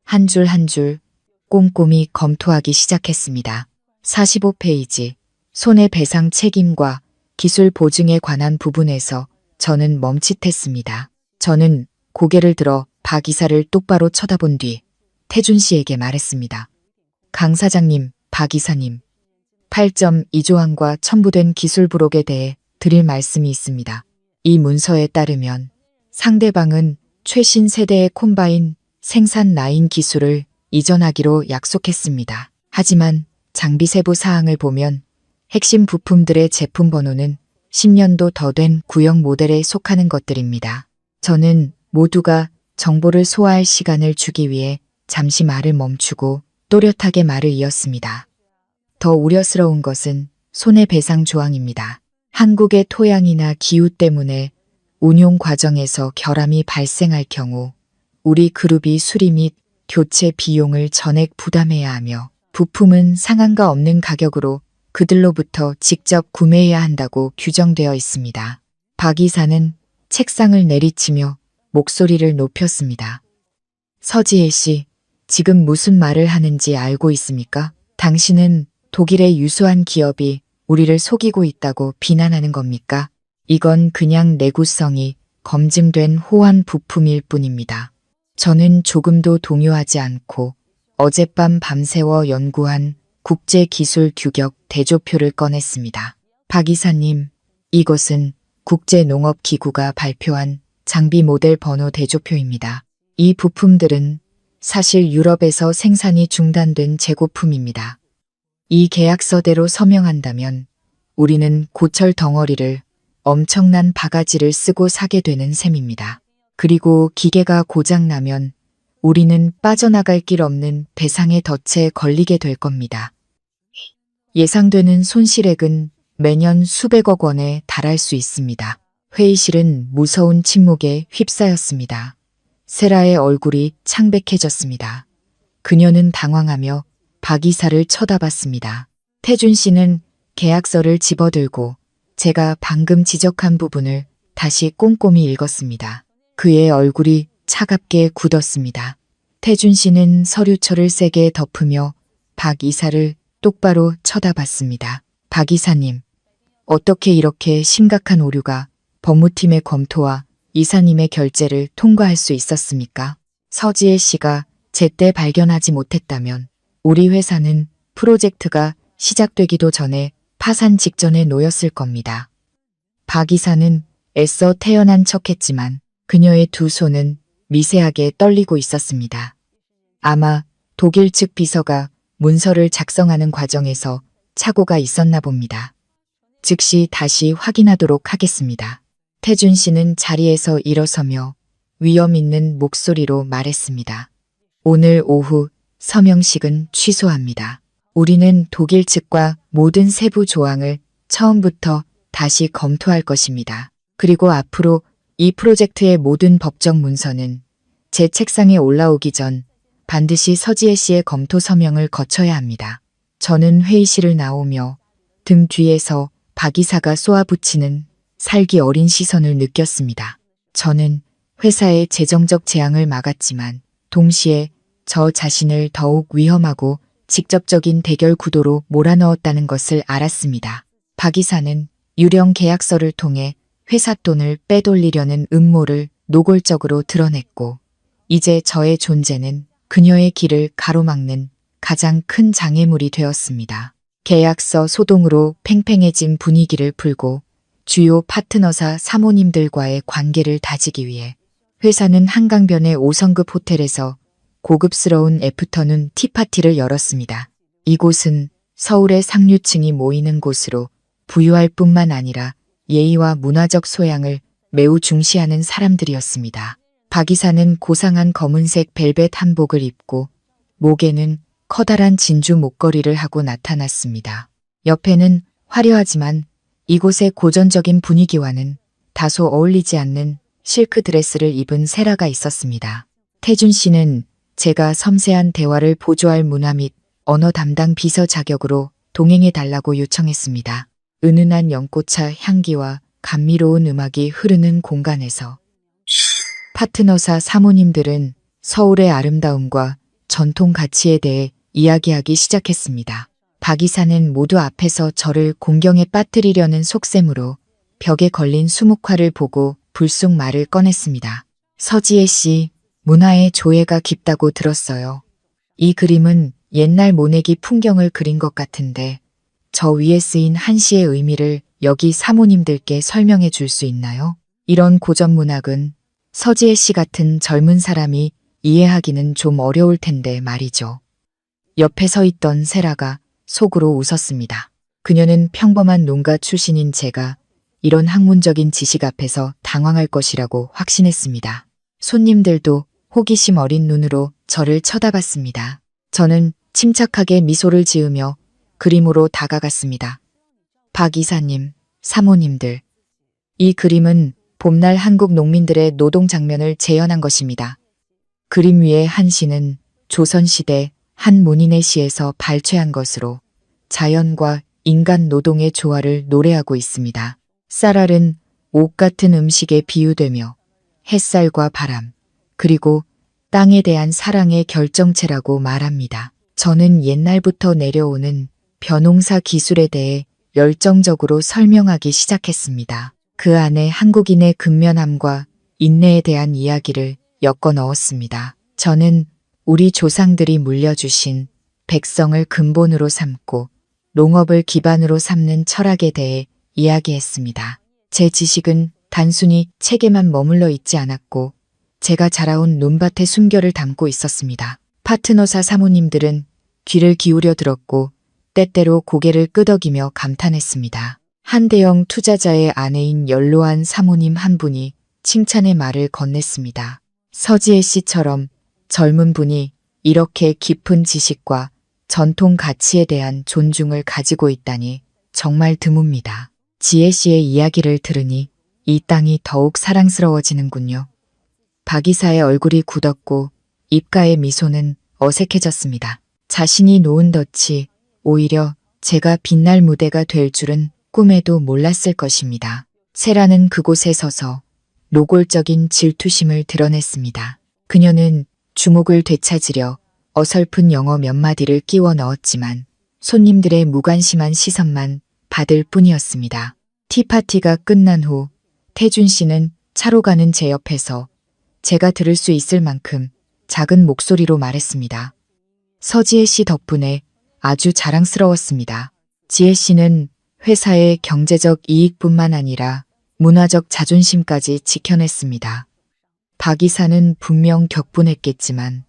한 줄 한 줄 꼼꼼히 검토하기 시작했습니다. 45페이지 손해배상 책임과 기술 보증에 관한 부분에서 저는 멈칫했습니다. 저는 고개를 들어 박 이사를 똑바로 쳐다본 뒤 태준 씨에게 말했습니다. 강 사장님, 박 이사님, 8.2조항과 첨부된 기술 부록에 대해 드릴 말씀이 있습니다. 이 문서에 따르면 상대방은 최신 세대의 콤바인 생산 라인 기술을 이전하기로 약속했습니다. 하지만 장비 세부 사항을 보면 핵심 부품들의 제품 번호는 10년도 더 된 구형 모델에 속하는 것들입니다. 저는 모두가 정보를 소화할 시간을 주기 위해 잠시 말을 멈추고 또렷하게 말을 이었습니다. 더 우려스러운 것은 손해배상 조항입니다. 한국의 토양이나 기후 때문에 운용 과정에서 결함이 발생할 경우 우리 그룹이 수리 및 교체 비용을 전액 부담해야 하며 부품은 상한가 없는 가격으로 그들로부터 직접 구매해야 한다고 규정되어 있습니다. 박 이사는 책상을 내리치며 목소리를 높였습니다. 서지혜 씨, 지금 무슨 말을 하는지 알고 있습니까? 당신은 독일의 유수한 기업이 우리를 속이고 있다고 비난하는 겁니까? 이건 그냥 내구성이 검증된 호환 부품일 뿐입니다. 저는 조금도 동요하지 않고 어젯밤 밤새워 연구한 국제기술규격 대조표를 꺼냈습니다. 박 이사님, 이것은 국제농업기구가 발표한 장비 모델 번호 대조표입니다. 이 부품들은 사실 유럽에서 생산이 중단된 재고품입니다. 이 계약서대로 서명한다면 우리는 고철 덩어리를 엄청난 바가지를 쓰고 사게 되는 셈입니다. 그리고 기계가 고장나면 우리는 빠져나갈 길 없는 배상의 덫에 걸리게 될 겁니다. 예상되는 손실액은 매년 수백억 원에 달할 수 있습니다. 회의실은 무서운 침묵에 휩싸였습니다. 세라의 얼굴이 창백해졌습니다. 그녀는 당황하며 박 이사를 쳐다봤습니다. 태준 씨는 계약서를 집어들고 제가 방금 지적한 부분을 다시 꼼꼼히 읽었습니다. 그의 얼굴이 차갑게 굳었습니다. 태준 씨는 서류철을 세게 덮으며 박 이사를 똑바로 쳐다봤습니다. 박 이사님, 어떻게 이렇게 심각한 오류가 법무팀의 검토와 이사님의 결재를 통과할 수 있었습니까? 서지혜 씨가 제때 발견하지 못했다면 우리 회사는 프로젝트가 시작되기도 전에 파산 직전에 놓였을 겁니다. 박 이사는 애써 태연한 척했지만 그녀의 두 손은 미세하게 떨리고 있었습니다. 아마 독일 측 비서가 문서를 작성하는 과정에서 착오가 있었나 봅니다. 즉시 다시 확인하도록 하겠습니다. 태준 씨는 자리에서 일어서며 위험 있는 목소리로 말했습니다. 오늘 오후 서명식은 취소합니다. 우리는 독일 측과 모든 세부 조항을 처음부터 다시 검토할 것입니다. 그리고 앞으로 이 프로젝트의 모든 법적 문서는 제 책상에 올라오기 전 반드시 서지혜 씨의 검토 서명을 거쳐야 합니다. 저는 회의실을 나오며 등 뒤에서 박 이사가 쏘아붙이는 살기 어린 시선을 느꼈습니다. 저는 회사의 재정적 재앙을 막았지만 동시에 저 자신을 더욱 위험하고 직접적인 대결 구도로 몰아넣었다는 것을 알았습니다. 박 이사는 유령 계약서를 통해 회사 돈을 빼돌리려는 음모를 노골적으로 드러냈고, 이제 저의 존재는 그녀의 길을 가로막는 가장 큰 장애물이 되었습니다. 계약서 소동으로 팽팽해진 분위기를 풀고 주요 파트너사 사모님들과의 관계를 다지기 위해 회사는 한강변의 5성급 호텔에서 고급스러운 애프터눈 티파티를 열었습니다. 이곳은 서울의 상류층이 모이는 곳으로 부유할 뿐만 아니라 예의와 문화적 소양을 매우 중시하는 사람들이었습니다. 박 이사는 고상한 검은색 벨벳 한복을 입고 목에는 커다란 진주 목걸이를 하고 나타났습니다. 옆에는 화려하지만 이곳의 고전적인 분위기와는 다소 어울리지 않는 실크 드레스를 입은 세라가 있었습니다. 태준 씨는 제가 섬세한 대화를 보조할 문화 및 언어 담당 비서 자격으로 동행해달라고 요청했습니다. 은은한 연꽃차 향기와 감미로운 음악이 흐르는 공간에서 파트너사 사모님들은 서울의 아름다움과 전통 가치에 대해 이야기하기 시작했습니다. 박 이사는 모두 앞에서 저를 공경에 빠뜨리려는 속셈으로 벽에 걸린 수묵화를 보고 불쑥 말을 꺼냈습니다. 서지혜 씨, 문화의 조예가 깊다고 들었어요. 이 그림은 옛날 모내기 풍경을 그린 것 같은데 저 위에 쓰인 한시의 의미를 여기 사모님들께 설명해 줄 수 있나요? 이런 고전 문학은 서지혜 씨 같은 젊은 사람이 이해하기는 좀 어려울 텐데 말이죠. 옆에 서 있던 세라가 속으로 웃었습니다. 그녀는 평범한 농가 출신인 제가 이런 학문적인 지식 앞에서 당황할 것이라고 확신했습니다. 손님들도 호기심 어린 눈으로 저를 쳐다봤습니다. 저는 침착하게 미소를 지으며 그림으로 다가갔습니다. 박 이사님, 사모님들. 이 그림은 봄날 한국 농민들의 노동 장면을 재현한 것입니다. 그림 위의 한시는 조선시대 한 문인의 시에서 발췌한 것으로 자연과 인간 노동의 조화를 노래하고 있습니다. 쌀알은 옥 같은 음식에 비유되며 햇살과 바람, 그리고 땅에 대한 사랑의 결정체라고 말합니다. 저는 옛날부터 내려오는 벼농사 기술에 대해 열정적으로 설명하기 시작했습니다. 그 안에 한국인의 근면함과 인내에 대한 이야기를 엮어 넣었습니다. 저는 우리 조상들이 물려주신 백성을 근본으로 삼고 농업을 기반으로 삼는 철학에 대해 이야기했습니다. 제 지식은 단순히 책에만 머물러 있지 않았고 제가 자라온 논밭의 숨결을 담고 있었습니다. 파트너사 사모님들은 귀를 기울여 들었고 때때로 고개를 끄덕이며 감탄했습니다. 한대영 투자자의 아내인 연로한 사모님 한 분이 칭찬의 말을 건넸습니다. 서지혜 씨처럼 젊은 분이 이렇게 깊은 지식과 전통 가치에 대한 존중을 가지고 있다니 정말 드뭅니다. 지혜 씨의 이야기를 들으니 이 땅이 더욱 사랑스러워지는군요. 박 이사의 얼굴이 굳었고 입가의 미소는 어색해졌습니다. 자신이 놓은 덫이 오히려 제가 빛날 무대가 될 줄은 꿈에도 몰랐을 것입니다. 세라는 그곳에 서서 노골적인 질투심을 드러냈습니다. 그녀는 주목을 되찾으려 어설픈 영어 몇 마디를 끼워 넣었지만 손님들의 무관심한 시선만 받을 뿐이었습니다. 티파티가 끝난 후 태준 씨는 차로 가는 제 옆에서 제가 들을 수 있을 만큼 작은 목소리로 말했습니다. 서지혜 씨 덕분에 아주 자랑스러웠습니다. 지혜 씨는 회사의 경제적 이익뿐만 아니라 문화적 자존심까지 지켜냈습니다. 박 이사는 분명 격분했겠지만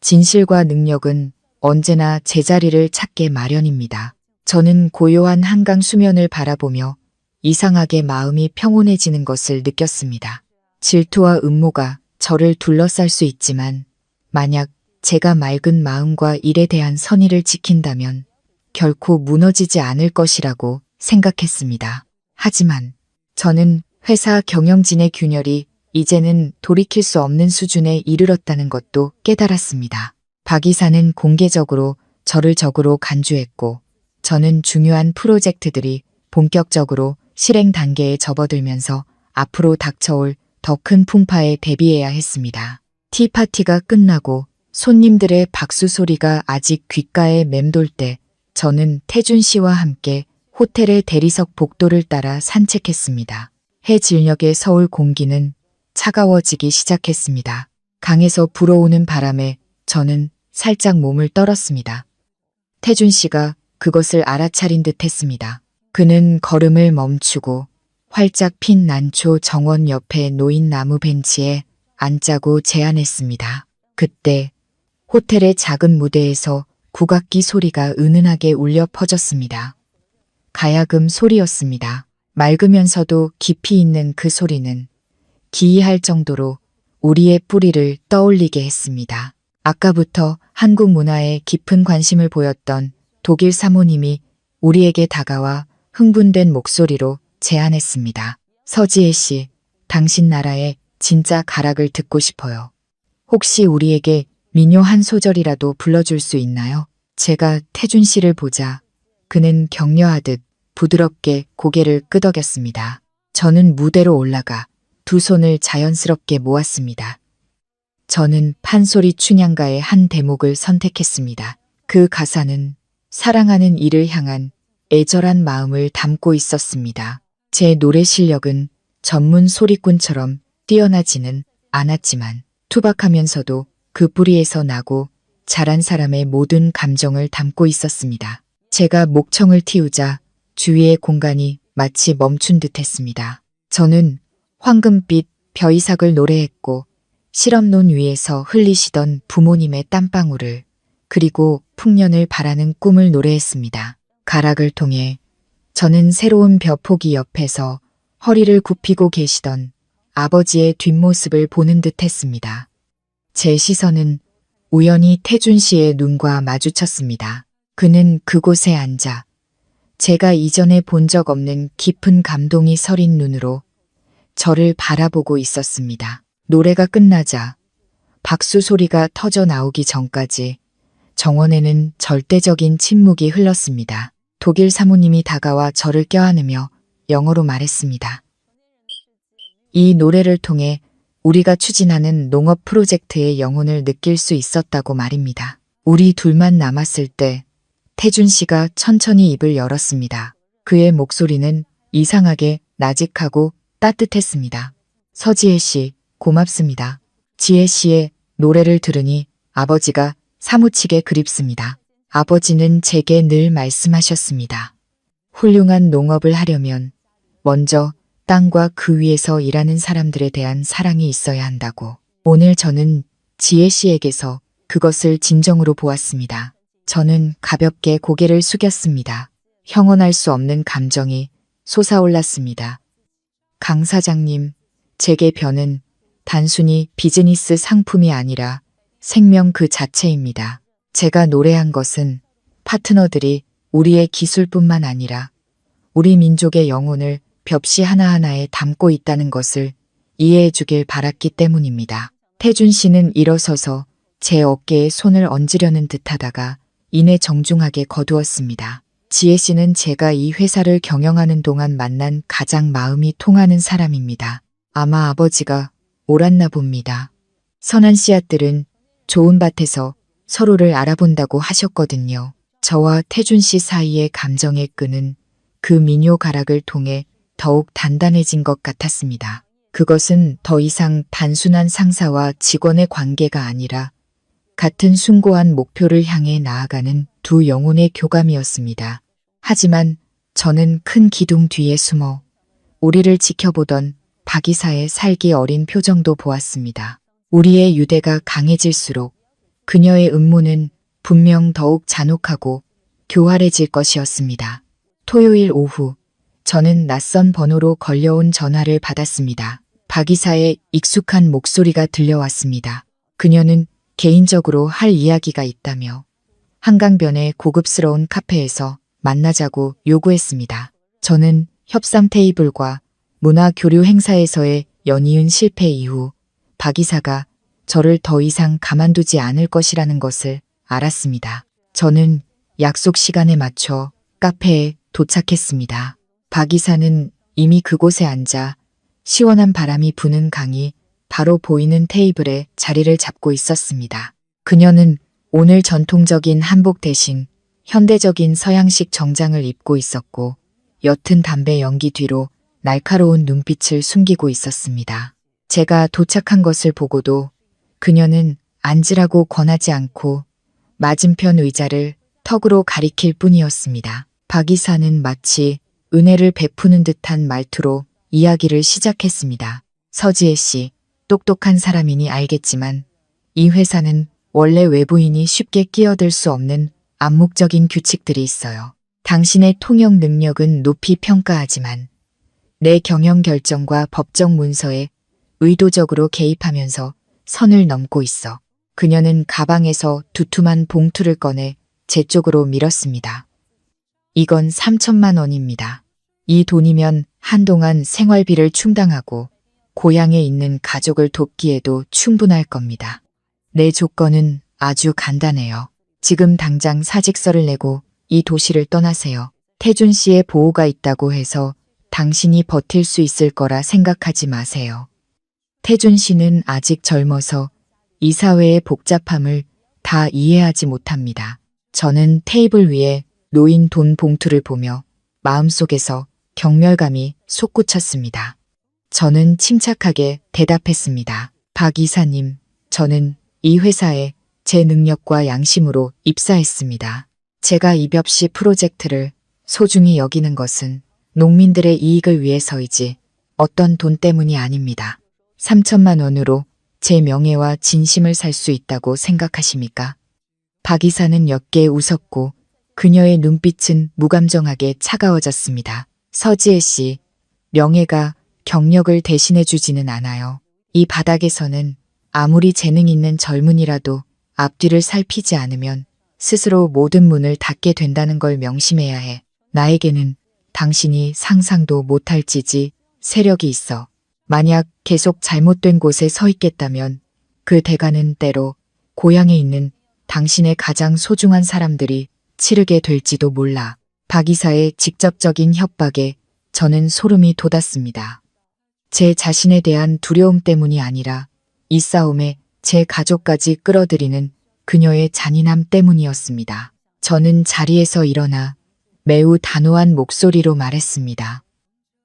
진실과 능력은 언제나 제자리를 찾게 마련입니다. 저는 고요한 한강 수면을 바라보며 이상하게 마음이 평온해지는 것을 느꼈습니다. 질투와 음모가 저를 둘러쌀 수 있지만 만약 제가 맑은 마음과 일에 대한 선의를 지킨다면 결코 무너지지 않을 것이라고 생각했습니다. 하지만 저는 회사 경영진의 균열이 이제는 돌이킬 수 없는 수준에 이르렀다는 것도 깨달았습니다. 박 이사는 공개적으로 저를 적으로 간주했고 저는 중요한 프로젝트들이 본격적으로 실행 단계에 접어들면서 앞으로 닥쳐올 더 큰 풍파에 대비해야 했습니다. 티파티가 끝나고 손님들의 박수 소리가 아직 귓가에 맴돌 때 저는 태준 씨와 함께 호텔의 대리석 복도를 따라 산책했습니다. 해 진녘의 서울 공기는 차가워지기 시작했습니다. 강에서 불어오는 바람에 저는 살짝 몸을 떨었습니다. 태준 씨가 그것을 알아차린 듯 했습니다. 그는 걸음을 멈추고 활짝 핀 난초 정원 옆에 놓인 나무 벤치에 앉자고 제안했습니다. 그때 호텔의 작은 무대에서 국악기 소리가 은은하게 울려 퍼졌습니다. 가야금 소리였습니다. 맑으면서도 깊이 있는 그 소리는 기이할 정도로 우리의 뿌리를 떠올리게 했습니다. 아까부터 한국 문화에 깊은 관심을 보였던 독일 사모님이 우리에게 다가와 흥분된 목소리로 제안했습니다. 서지혜 씨, 당신 나라의 진짜 가락을 듣고 싶어요. 혹시 우리에게 민요 한 소절이라도 불러줄 수 있나요? 제가 태준 씨를 보자 그는 격려하듯 부드럽게 고개를 끄덕였습니다. 저는 무대로 올라가 두 손을 자연스럽게 모았습니다. 저는 판소리 춘향가의 한 대목을 선택했습니다. 그 가사는 사랑하는 이를 향한 애절한 마음을 담고 있었습니다. 제 노래 실력은 전문 소리꾼처럼 뛰어나지는 않았지만 투박하면서도 그 뿌리에서 나고 자란 사람의 모든 감정을 담고 있었습니다. 제가 목청을 틔우자 주위의 공간이 마치 멈춘 듯 했습니다. 저는 황금빛 벼이삭을 노래했고 실업논 위에서 흘리시던 부모님의 땀방울을 그리고 풍년을 바라는 꿈을 노래했습니다. 가락을 통해 저는 새로운 벼포기 옆에서 허리를 굽히고 계시던 아버지의 뒷모습을 보는 듯 했습니다. 제 시선은 우연히 태준 씨의 눈과 마주쳤습니다. 그는 그곳에 앉아 제가 이전에 본 적 없는 깊은 감동이 서린 눈으로 저를 바라보고 있었습니다. 노래가 끝나자 박수 소리가 터져 나오기 전까지 정원에는 절대적인 침묵이 흘렀습니다. 독일 사모님이 다가와 저를 껴안으며 영어로 말했습니다. 이 노래를 통해 우리가 추진하는 농업 프로젝트의 영혼을 느낄 수 있었다고 말입니다. 우리 둘만 남았을 때 태준 씨가 천천히 입을 열었습니다. 그의 목소리는 이상하게 나직하고 따뜻했습니다. 서지혜 씨, 고맙습니다. 지혜 씨의 노래를 들으니 아버지가 사무치게 그립습니다. 아버지는 제게 늘 말씀하셨습니다. 훌륭한 농업을 하려면 먼저 땅과 그 위에서 일하는 사람들에 대한 사랑이 있어야 한다고. 오늘 저는 지혜 씨에게서 그것을 진정으로 보았습니다. 저는 가볍게 고개를 숙였습니다. 형언할 수 없는 감정이 솟아올랐습니다. 강 사장님, 제게 벼는 단순히 비즈니스 상품이 아니라 생명 그 자체입니다. 제가 노래한 것은 파트너들이 우리의 기술뿐만 아니라 우리 민족의 영혼을 벽시 하나하나에 담고 있다는 것을 이해해 주길 바랐기 때문입니다. 태준 씨는 일어서서 제 어깨에 손을 얹으려는 듯하다가 이내 정중하게 거두었습니다. 지혜 씨는 제가 이 회사를 경영하는 동안 만난 가장 마음이 통하는 사람입니다. 아마 아버지가 옳았나 봅니다. 선한 씨앗들은 좋은 밭에서 서로를 알아본다고 하셨거든요. 저와 태준 씨 사이의 감정의 끈은 그 민요 가락을 통해 더욱 단단해진 것 같았습니다. 그것은 더 이상 단순한 상사와 직원의 관계가 아니라 같은 숭고한 목표를 향해 나아가는 두 영혼의 교감이었습니다. 하지만 저는 큰 기둥 뒤에 숨어 우리를 지켜보던 박 이사의 살기 어린 표정도 보았습니다. 우리의 유대가 강해질수록 그녀의 음모는 분명 더욱 잔혹하고 교활해질 것이었습니다. 토요일 오후 저는 낯선 번호로 걸려온 전화를 받았습니다. 박 이사의 익숙한 목소리가 들려왔습니다. 그녀는 개인적으로 할 이야기가 있다며 한강변의 고급스러운 카페에서 만나자고 요구했습니다. 저는 협상 테이블과 문화교류 행사에서의 연이은 실패 이후 박 이사가 저를 더 이상 가만두지 않을 것이라는 것을 알았습니다. 저는 약속 시간에 맞춰 카페에 도착했습니다. 박 이사는 이미 그곳에 앉아 시원한 바람이 부는 강이 바로 보이는 테이블에 자리를 잡고 있었습니다. 그녀는 오늘 전통적인 한복 대신 현대적인 서양식 정장을 입고 있었고 옅은 담배 연기 뒤로 날카로운 눈빛을 숨기고 있었습니다. 제가 도착한 것을 보고도 그녀는 앉으라고 권하지 않고 맞은편 의자를 턱으로 가리킬 뿐이었습니다. 박 이사는 마치 은혜를 베푸는 듯한 말투로 이야기를 시작했습니다. 서지혜 씨, 똑똑한 사람이니 알겠지만 이 회사는 원래 외부인이 쉽게 끼어들 수 없는 암묵적인 규칙들이 있어요. 당신의 통역 능력은 높이 평가하지만 내 경영 결정과 법적 문서에 의도적으로 개입하면서 선을 넘고 있어. 그녀는 가방에서 두툼한 봉투를 꺼내 제 쪽으로 밀었습니다. 이건 3천만 원입니다. 이 돈이면 한동안 생활비를 충당하고 고향에 있는 가족을 돕기에도 충분할 겁니다. 내 조건은 아주 간단해요. 지금 당장 사직서를 내고 이 도시를 떠나세요. 태준 씨의 보호가 있다고 해서 당신이 버틸 수 있을 거라 생각하지 마세요. 태준 씨는 아직 젊어서 이 사회의 복잡함을 다 이해하지 못합니다. 저는 테이블 위에 놓인 돈 봉투를 보며 마음속에서 경멸감이 솟구쳤습니다. 저는 침착하게 대답했습니다. 박 이사님, 저는 이 회사에 제 능력과 양심으로 입사했습니다. 제가 이벽시 프로젝트를 소중히 여기는 것은 농민들의 이익을 위해서이지 어떤 돈 때문이 아닙니다. 3천만 원으로 제 명예와 진심을 살 수 있다고 생각하십니까? 박 이사는 옅게 웃었고 그녀의 눈빛은 무감정하게 차가워졌습니다. 서지혜 씨, 명예가 경력을 대신해 주지는 않아요. 이 바닥에서는 아무리 재능 있는 젊은이라도 앞뒤를 살피지 않으면 스스로 모든 문을 닫게 된다는 걸 명심해야 해. 나에게는 당신이 상상도 못할 지지 세력이 있어. 만약 계속 잘못된 곳에 서 있겠다면 그 대가는 때로 고향에 있는 당신의 가장 소중한 사람들이 치르게 될지도 몰라. 박 이사의 직접적인 협박에 저는 소름이 돋았습니다. 제 자신에 대한 두려움 때문이 아니라 이 싸움에 제 가족까지 끌어들이는 그녀의 잔인함 때문이었습니다. 저는 자리에서 일어나 매우 단호한 목소리로 말했습니다.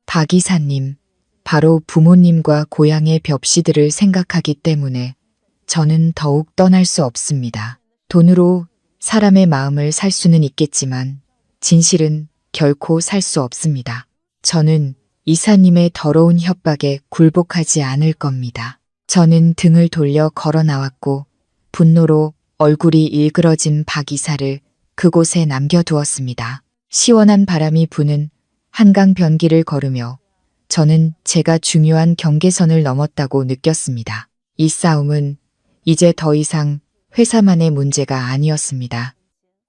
박 이사님, 바로 부모님과 고향의 벽시들을 생각하기 때문에 저는 더욱 떠날 수 없습니다. 돈으로 사람의 마음을 살 수는 있겠지만 진실은 결코 살 수 없습니다. 저는 이사님의 더러운 협박에 굴복하지 않을 겁니다. 저는 등을 돌려 걸어 나왔고 분노로 얼굴이 일그러진 박 이사를 그곳에 남겨두었습니다. 시원한 바람이 부는 한강 변기를 걸으며 저는 제가 중요한 경계선을 넘었다고 느꼈습니다. 이 싸움은 이제 더 이상 회사만의 문제가 아니었습니다.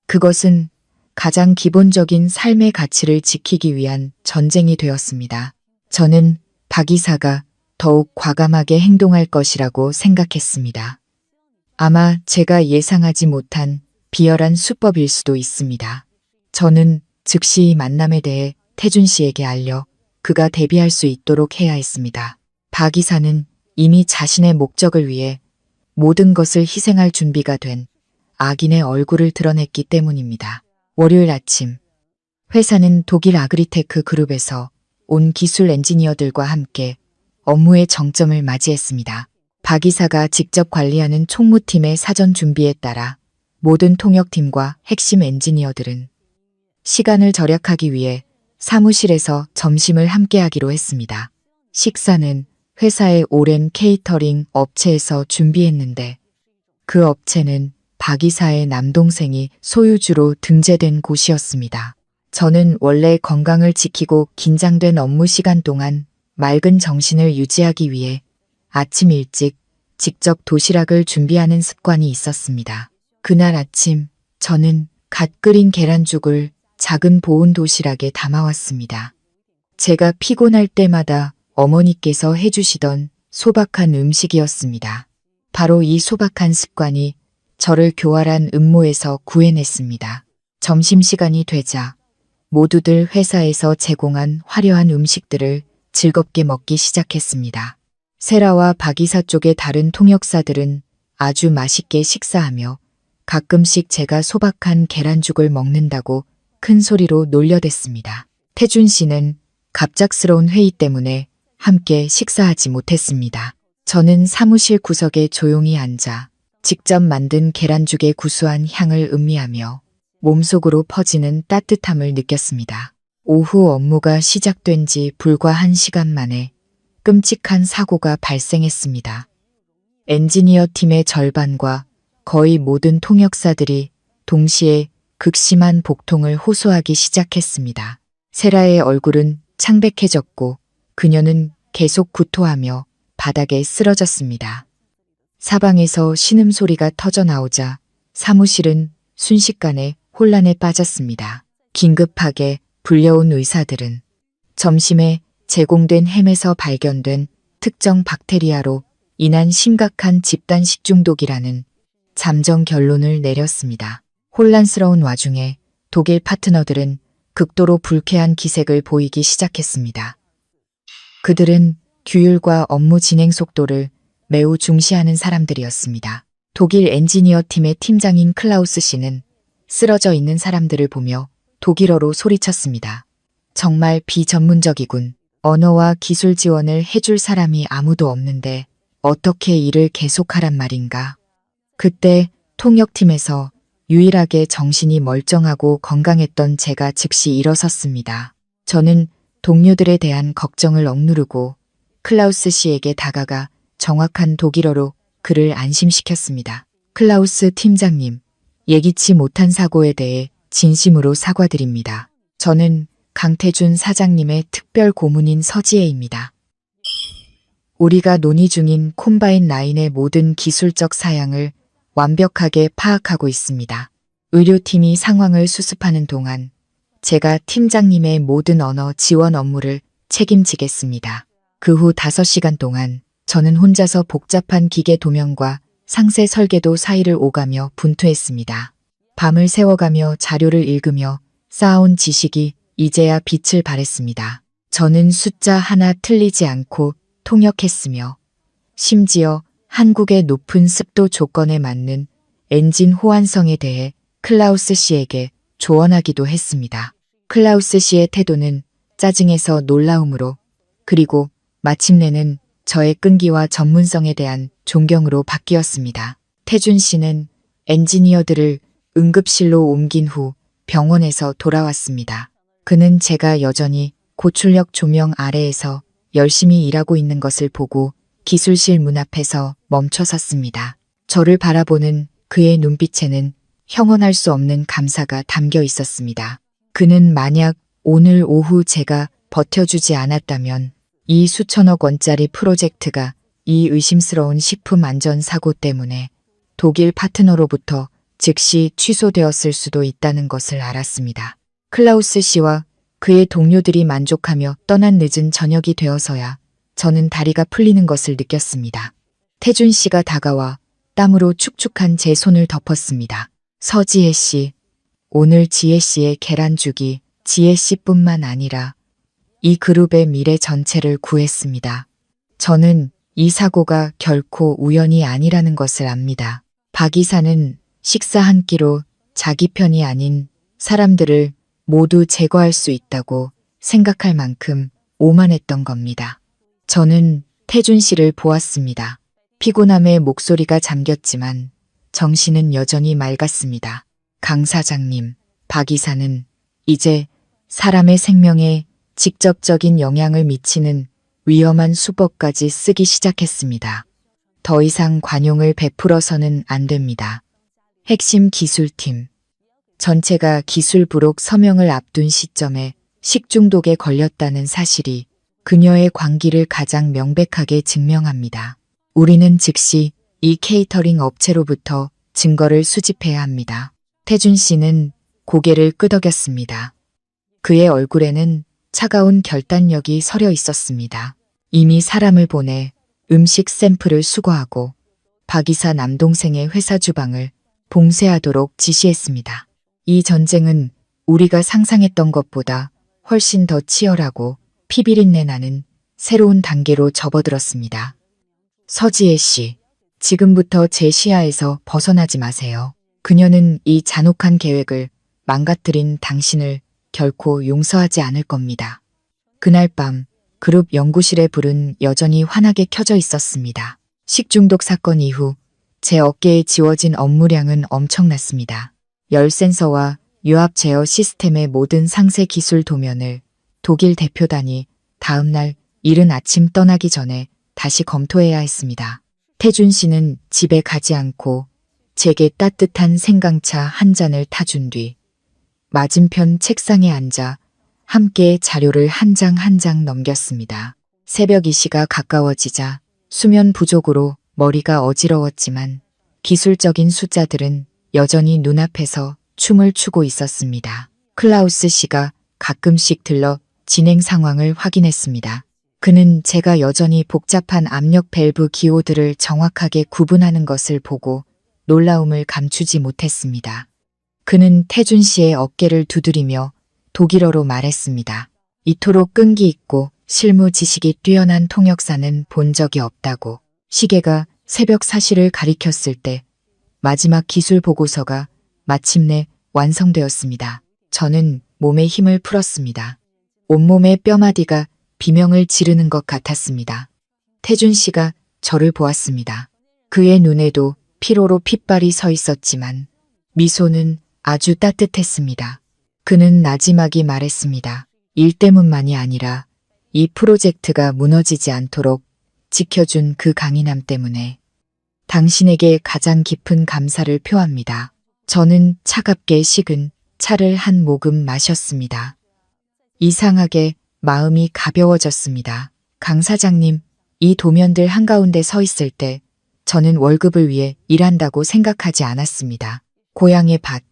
그것은 가장 기본적인 삶의 가치를 지키기 위한 전쟁이 되었습니다. 저는 박 이사가 더욱 과감하게 행동할 것이라고 생각했습니다. 아마 제가 예상하지 못한 비열한 수법일 수도 있습니다. 저는 즉시 이 만남에 대해 태준 씨에게 알려 그가 대비할 수 있도록 해야 했습니다. 박 이사는 이미 자신의 목적을 위해 모든 것을 희생할 준비가 된 악인의 얼굴을 드러냈기 때문입니다. 월요일 아침, 회사는 독일 아그리테크 그룹에서 온 기술 엔지니어들과 함께 업무의 정점을 맞이했습니다. 박 이사가 직접 관리하는 총무팀의 사전 준비에 따라 모든 통역팀과 핵심 엔지니어들은 시간을 절약하기 위해 사무실에서 점심을 함께하기로 했습니다. 식사는 회사의 오랜 케이터링 업체에서 준비했는데 그 업체는 박 이사의 남동생이 소유주로 등재된 곳이었습니다. 저는 원래 건강을 지키고 긴장된 업무 시간 동안 맑은 정신을 유지하기 위해 아침 일찍 직접 도시락을 준비하는 습관이 있었습니다. 그날 아침 저는 갓 끓인 계란죽을 작은 보온 도시락에 담아왔습니다. 제가 피곤할 때마다 어머니께서 해주시던 소박한 음식이었습니다. 바로 이 소박한 습관이 저를 교활한 음모에서 구해냈습니다. 점심시간이 되자 모두들 회사에서 제공한 화려한 음식들을 즐겁게 먹기 시작했습니다. 세라와 박 이사 쪽의 다른 통역사들은 아주 맛있게 식사하며 가끔씩 제가 소박한 계란죽을 먹는다고 큰 소리로 놀려댔습니다. 태준 씨는 갑작스러운 회의 때문에 함께 식사하지 못했습니다. 저는 사무실 구석에 조용히 앉아 직접 만든 계란죽의 구수한 향을 음미하며 몸속으로 퍼지는 따뜻함을 느꼈습니다. 오후 업무가 시작된 지 불과 1시간 만에 끔찍한 사고가 발생했습니다. 엔지니어 팀의 절반과 거의 모든 통역사들이 동시에 극심한 복통을 호소하기 시작했습니다. 세라의 얼굴은 창백해졌고 그녀는 계속 구토하며 바닥에 쓰러졌습니다. 사방에서 신음소리가 터져나오자 사무실은 순식간에 혼란에 빠졌습니다. 긴급하게 불려온 의사들은 점심에 제공된 햄에서 발견된 특정 박테리아로 인한 심각한 집단 식중독이라는 잠정 결론을 내렸습니다. 혼란스러운 와중에 독일 파트너들은 극도로 불쾌한 기색을 보이기 시작했습니다. 그들은 규율과 업무 진행 속도를 매우 중시하는 사람들이었습니다. 독일 엔지니어 팀의 팀장인 클라우스 씨는 쓰러져 있는 사람들을 보며 독일어로 소리쳤습니다. 정말 비전문적이군. 언어와 기술 지원을 해줄 사람이 아무도 없는데 어떻게 일을 계속하란 말인가. 그때 통역팀에서 유일하게 정신이 멀쩡하고 건강했던 제가 즉시 일어섰습니다. 저는 동료들에 대한 걱정을 억누르고 클라우스 씨에게 다가가 정확한 독일어로 그를 안심시켰습니다. 클라우스 팀장님, 예기치 못한 사고에 대해 진심으로 사과드립니다. 저는 강태준 사장님의 특별 고문인 서지혜입니다. 우리가 논의 중인 콤바인 라인의 모든 기술적 사양을 완벽하게 파악하고 있습니다. 의료팀이 상황을 수습하는 동안 제가 팀장님의 모든 언어 지원 업무를 책임지겠습니다. 그 후 5시간 동안 저는 혼자서 복잡한 기계 도면과 상세 설계도 사이를 오가며 분투했습니다. 밤을 새워가며 자료를 읽으며 쌓아온 지식이 이제야 빛을 발했습니다. 저는 숫자 하나 틀리지 않고 통역했으며 심지어 한국의 높은 습도 조건에 맞는 엔진 호환성에 대해 클라우스 씨에게 조언하기도 했습니다. 클라우스 씨의 태도는 짜증에서 놀라움으로 그리고 마침내는 저의 끈기와 전문성에 대한 존경으로 바뀌었습니다. 태준 씨는 엔지니어들을 응급실로 옮긴 후 병원에서 돌아왔습니다. 그는 제가 여전히 고출력 조명 아래에서 열심히 일하고 있는 것을 보고 기술실 문 앞에서 멈춰 섰습니다. 저를 바라보는 그의 눈빛에는 형언할 수 없는 감사가 담겨 있었습니다. 그는 만약 오늘 오후 제가 버텨주지 않았다면 이 수천억 원짜리 프로젝트가 이 의심스러운 식품 안전 사고 때문에 독일 파트너로부터 즉시 취소되었을 수도 있다는 것을 알았습니다. 클라우스 씨와 그의 동료들이 만족하며 떠난 늦은 저녁이 되어서야 저는 다리가 풀리는 것을 느꼈습니다. 태준 씨가 다가와 땀으로 축축한 제 손을 덮었습니다. 서지혜 씨, 오늘 지혜 씨의 계란죽이 지혜 씨뿐만 아니라 이 그룹의 미래 전체를 구했습니다. 저는 이 사고가 결코 우연이 아니라는 것을 압니다. 박 이사는 식사 한 끼로 자기 편이 아닌 사람들을 모두 제거할 수 있다고 생각할 만큼 오만했던 겁니다. 저는 태준 씨를 보았습니다. 피곤함에 목소리가 잠겼지만 정신은 여전히 맑았습니다. 강 사장님, 박 이사는 이제 사람의 생명에 직접적인 영향을 미치는 위험한 수법까지 쓰기 시작했습니다. 더 이상 관용을 베풀어서는 안 됩니다. 핵심 기술팀 전체가 기술 부록 서명을 앞둔 시점에 식중독에 걸렸다는 사실이 그녀의 관기를 가장 명백하게 증명합니다. 우리는 즉시 이 케이터링 업체로부터 증거를 수집해야 합니다. 태준 씨는 고개를 끄덕였습니다. 그의 얼굴에는 차가운 결단력이 서려 있었습니다. 이미 사람을 보내 음식 샘플을 수거하고 박 이사 남동생의 회사 주방을 봉쇄하도록 지시했습니다. 이 전쟁은 우리가 상상했던 것보다 훨씬 더 치열하고 피비린내 나는 새로운 단계로 접어들었습니다. 서지혜 씨, 지금부터 제 시야에서 벗어나지 마세요. 그녀는 이 잔혹한 계획을 망가뜨린 당신을 결코 용서하지 않을 겁니다. 그날 밤 그룹 연구실의 불은 여전히 환하게 켜져 있었습니다. 식중독 사건 이후 제 어깨에 지워진 업무량은 엄청났습니다. 열 센서와 유압 제어 시스템의 모든 상세 기술 도면을 독일 대표단이 다음날 이른 아침 떠나기 전에 다시 검토해야 했습니다. 태준 씨는 집에 가지 않고 제게 따뜻한 생강차 한 잔을 타준 뒤 맞은편 책상에 앉아 함께 자료를 한 장 한 장 넘겼습니다. 새벽 2시가 가까워지자 수면 부족으로 머리가 어지러웠지만 기술적인 숫자들은 여전히 눈앞에서 춤을 추고 있었습니다. 클라우스 씨가 가끔씩 들러 진행 상황을 확인했습니다. 그는 제가 여전히 복잡한 압력 밸브 기호들을 정확하게 구분하는 것을 보고 놀라움을 감추지 못했습니다. 그는 태준 씨의 어깨를 두드리며 독일어로 말했습니다. 이토록 끈기 있고 실무 지식이 뛰어난 통역사는 본 적이 없다고. 시계가 새벽 4시를 가리켰을 때 마지막 기술 보고서가 마침내 완성되었습니다. 저는 몸에 힘을 풀었습니다. 온몸의 뼈마디가 비명을 지르는 것 같았습니다. 태준 씨가 저를 보았습니다. 그의 눈에도 피로로 핏발이 서 있었지만 미소는 아주 따뜻했습니다. 그는 나지막이 말했습니다. 일 때문만이 아니라 이 프로젝트가 무너지지 않도록 지켜준 그 강인함 때문에 당신에게 가장 깊은 감사를 표합니다. 저는 차갑게 식은 차를 한 모금 마셨습니다. 이상하게 마음이 가벼워졌습니다. 강 사장님, 이 도면들 한가운데 서 있을 때 저는 월급을 위해 일한다고 생각하지 않았습니다. 고향의 밭,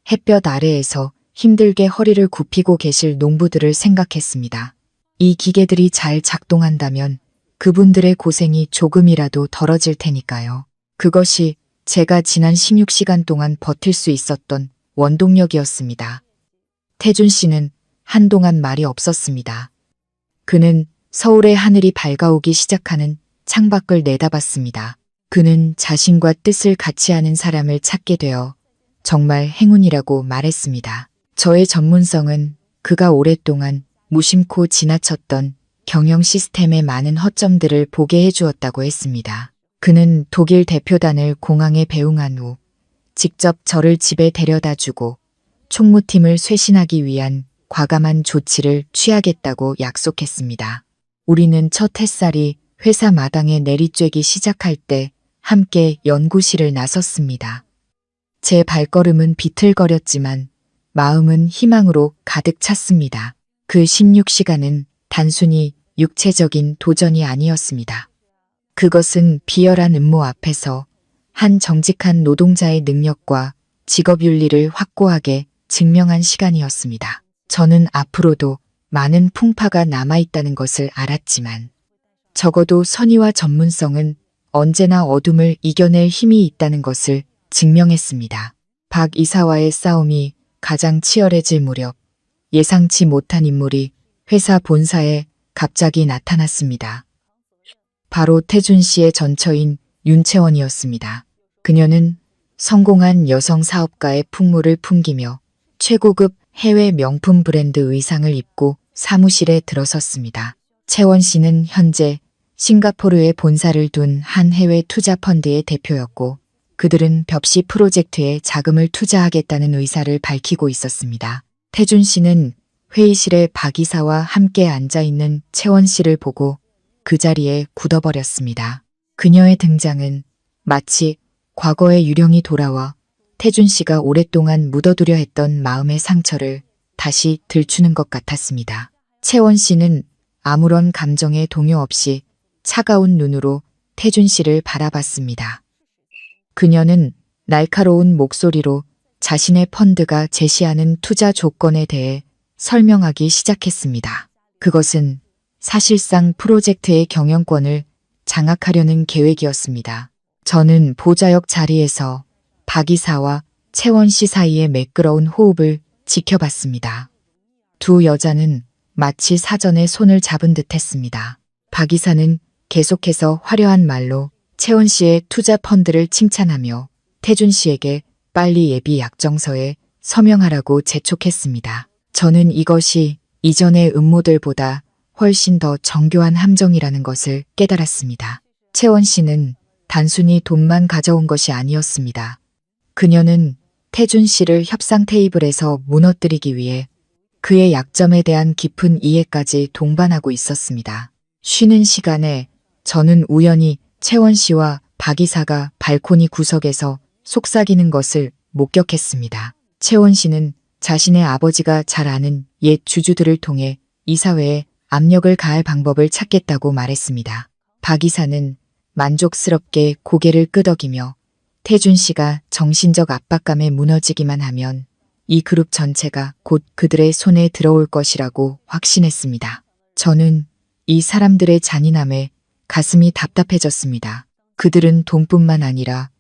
햇볕 아래에서 힘들게 허리를 굽히고 계실 농부들을 생각했습니다. 이 기계들이 잘 작동한다면 그분들의 고생이 조금이라도 덜어질 테니까요. 그것이 제가 지난 16시간 동안 버틸 수 있었던 원동력이었습니다. 태준 씨는 한동안 말이 없었습니다. 그는 서울의 하늘이 밝아오기 시작하는 창밖을 내다봤습니다. 그는 자신과 뜻을 같이 하는 사람을 찾게 되어 정말 행운이라고 말했습니다. 저의 전문성은 그가 오랫동안 무심코 지나쳤던 경영 시스템의 많은 허점들을 보게 해주었다고 했습니다. 그는 독일 대표단을 공항에 배웅한 후 직접 저를 집에 데려다 주고 총무팀을 쇄신하기 위한 과감한 조치를 취하겠다고 약속했습니다. 우리는 첫 햇살이 회사 마당에 내리쬐기 시작할 때 함께 연구실을 나섰습니다. 제 발걸음은 비틀거렸지만 마음은 희망으로 가득 찼습니다. 그 16시간은 단순히 육체적인 도전이 아니었습니다. 그것은 비열한 음모 앞에서 한 정직한 노동자의 능력과 직업윤리를 확고하게 증명한 시간이었습니다. 저는 앞으로도 많은 풍파가 남아있다는 것을 알았지만 적어도 선의와 전문성은 언제나 어둠을 이겨낼 힘이 있다는 것을 증명했습니다. 박 이사와의 싸움이 가장 치열해질 무렵 예상치 못한 인물이 회사 본사에 갑자기 나타났습니다. 바로 태준 씨의 전처인 윤채원이었습니다. 그녀는 성공한 여성 사업가의 풍물을 풍기며 최고급 해외 명품 브랜드 의상을 입고 사무실에 들어섰습니다. 채원 씨는 현재 싱가포르에 본사를 둔 한 해외 투자 펀드의 대표였고 그들은 벽시 프로젝트에 자금을 투자하겠다는 의사를 밝히고 있었습니다. 태준 씨는 회의실에 박 이사와 함께 앉아있는 채원 씨를 보고 그 자리에 굳어버렸습니다. 그녀의 등장은 마치 과거의 유령이 돌아와 태준 씨가 오랫동안 묻어두려 했던 마음의 상처를 다시 들추는 것 같았습니다. 채원 씨는 아무런 감정의 동요 없이 차가운 눈으로 태준 씨를 바라봤습니다. 그녀는 날카로운 목소리로 자신의 펀드가 제시하는 투자 조건에 대해 설명하기 시작했습니다. 그것은 사실상 프로젝트의 경영권을 장악하려는 계획이었습니다. 저는 보좌역 자리에서 박 이사와 채원 씨 사이의 매끄러운 호흡을 지켜봤습니다. 두 여자는 마치 사전에 손을 잡은 듯 했습니다. 박 이사는 계속해서 화려한 말로 채원 씨의 투자 펀드를 칭찬하며 태준 씨에게 빨리 예비 약정서에 서명하라고 재촉했습니다. 저는 이것이 이전의 음모들보다 훨씬 더 정교한 함정이라는 것을 깨달았습니다. 채원 씨는 단순히 돈만 가져온 것이 아니었습니다. 그녀는 태준 씨를 협상 테이블에서 무너뜨리기 위해 그의 약점에 대한 깊은 이해까지 동반하고 있었습니다. 쉬는 시간에 저는 우연히 채원 씨와 박 이사가 발코니 구석에서 속삭이는 것을 목격했습니다. 채원 씨는 자신의 아버지가 잘 아는 옛 주주들을 통해 이사회에 압력을 가할 방법을 찾겠다고 말했습니다. 박 이사는 만족스럽게 고개를 끄덕이며 태준 씨가 정신적 압박감에 무너지기만 하면 이 그룹 전체가 곧 그들의 손에 들어올 것이라고 확신했습니다. 저는 이 사람들의 잔인함에 가슴이 답답해졌습니다. 그들은 돈뿐만 아니라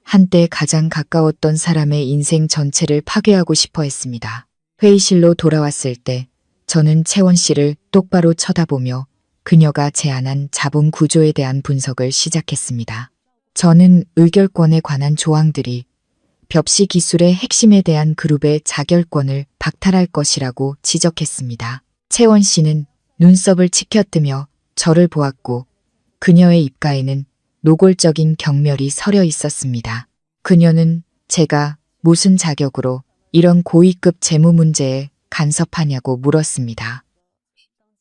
한때 가장 가까웠던 사람의 인생 전체를 파괴하고 싶어 했습니다. 회의실로 돌아왔을 때 저는 채원 씨를 똑바로 쳐다보며 그녀가 제안한 자본 구조에 대한 분석을 시작했습니다. 저는 의결권에 관한 조항들이 벽시 기술의 핵심에 대한 그룹의 자결권을 박탈할 것이라고 지적했습니다. 채원 씨는 눈썹을 치켜뜨며 저를 보았고 그녀의 입가에는 노골적인 경멸이 서려 있었습니다. 그녀는 제가 무슨 자격으로 이런 고위급 재무 문제에 간섭하냐고 물었습니다.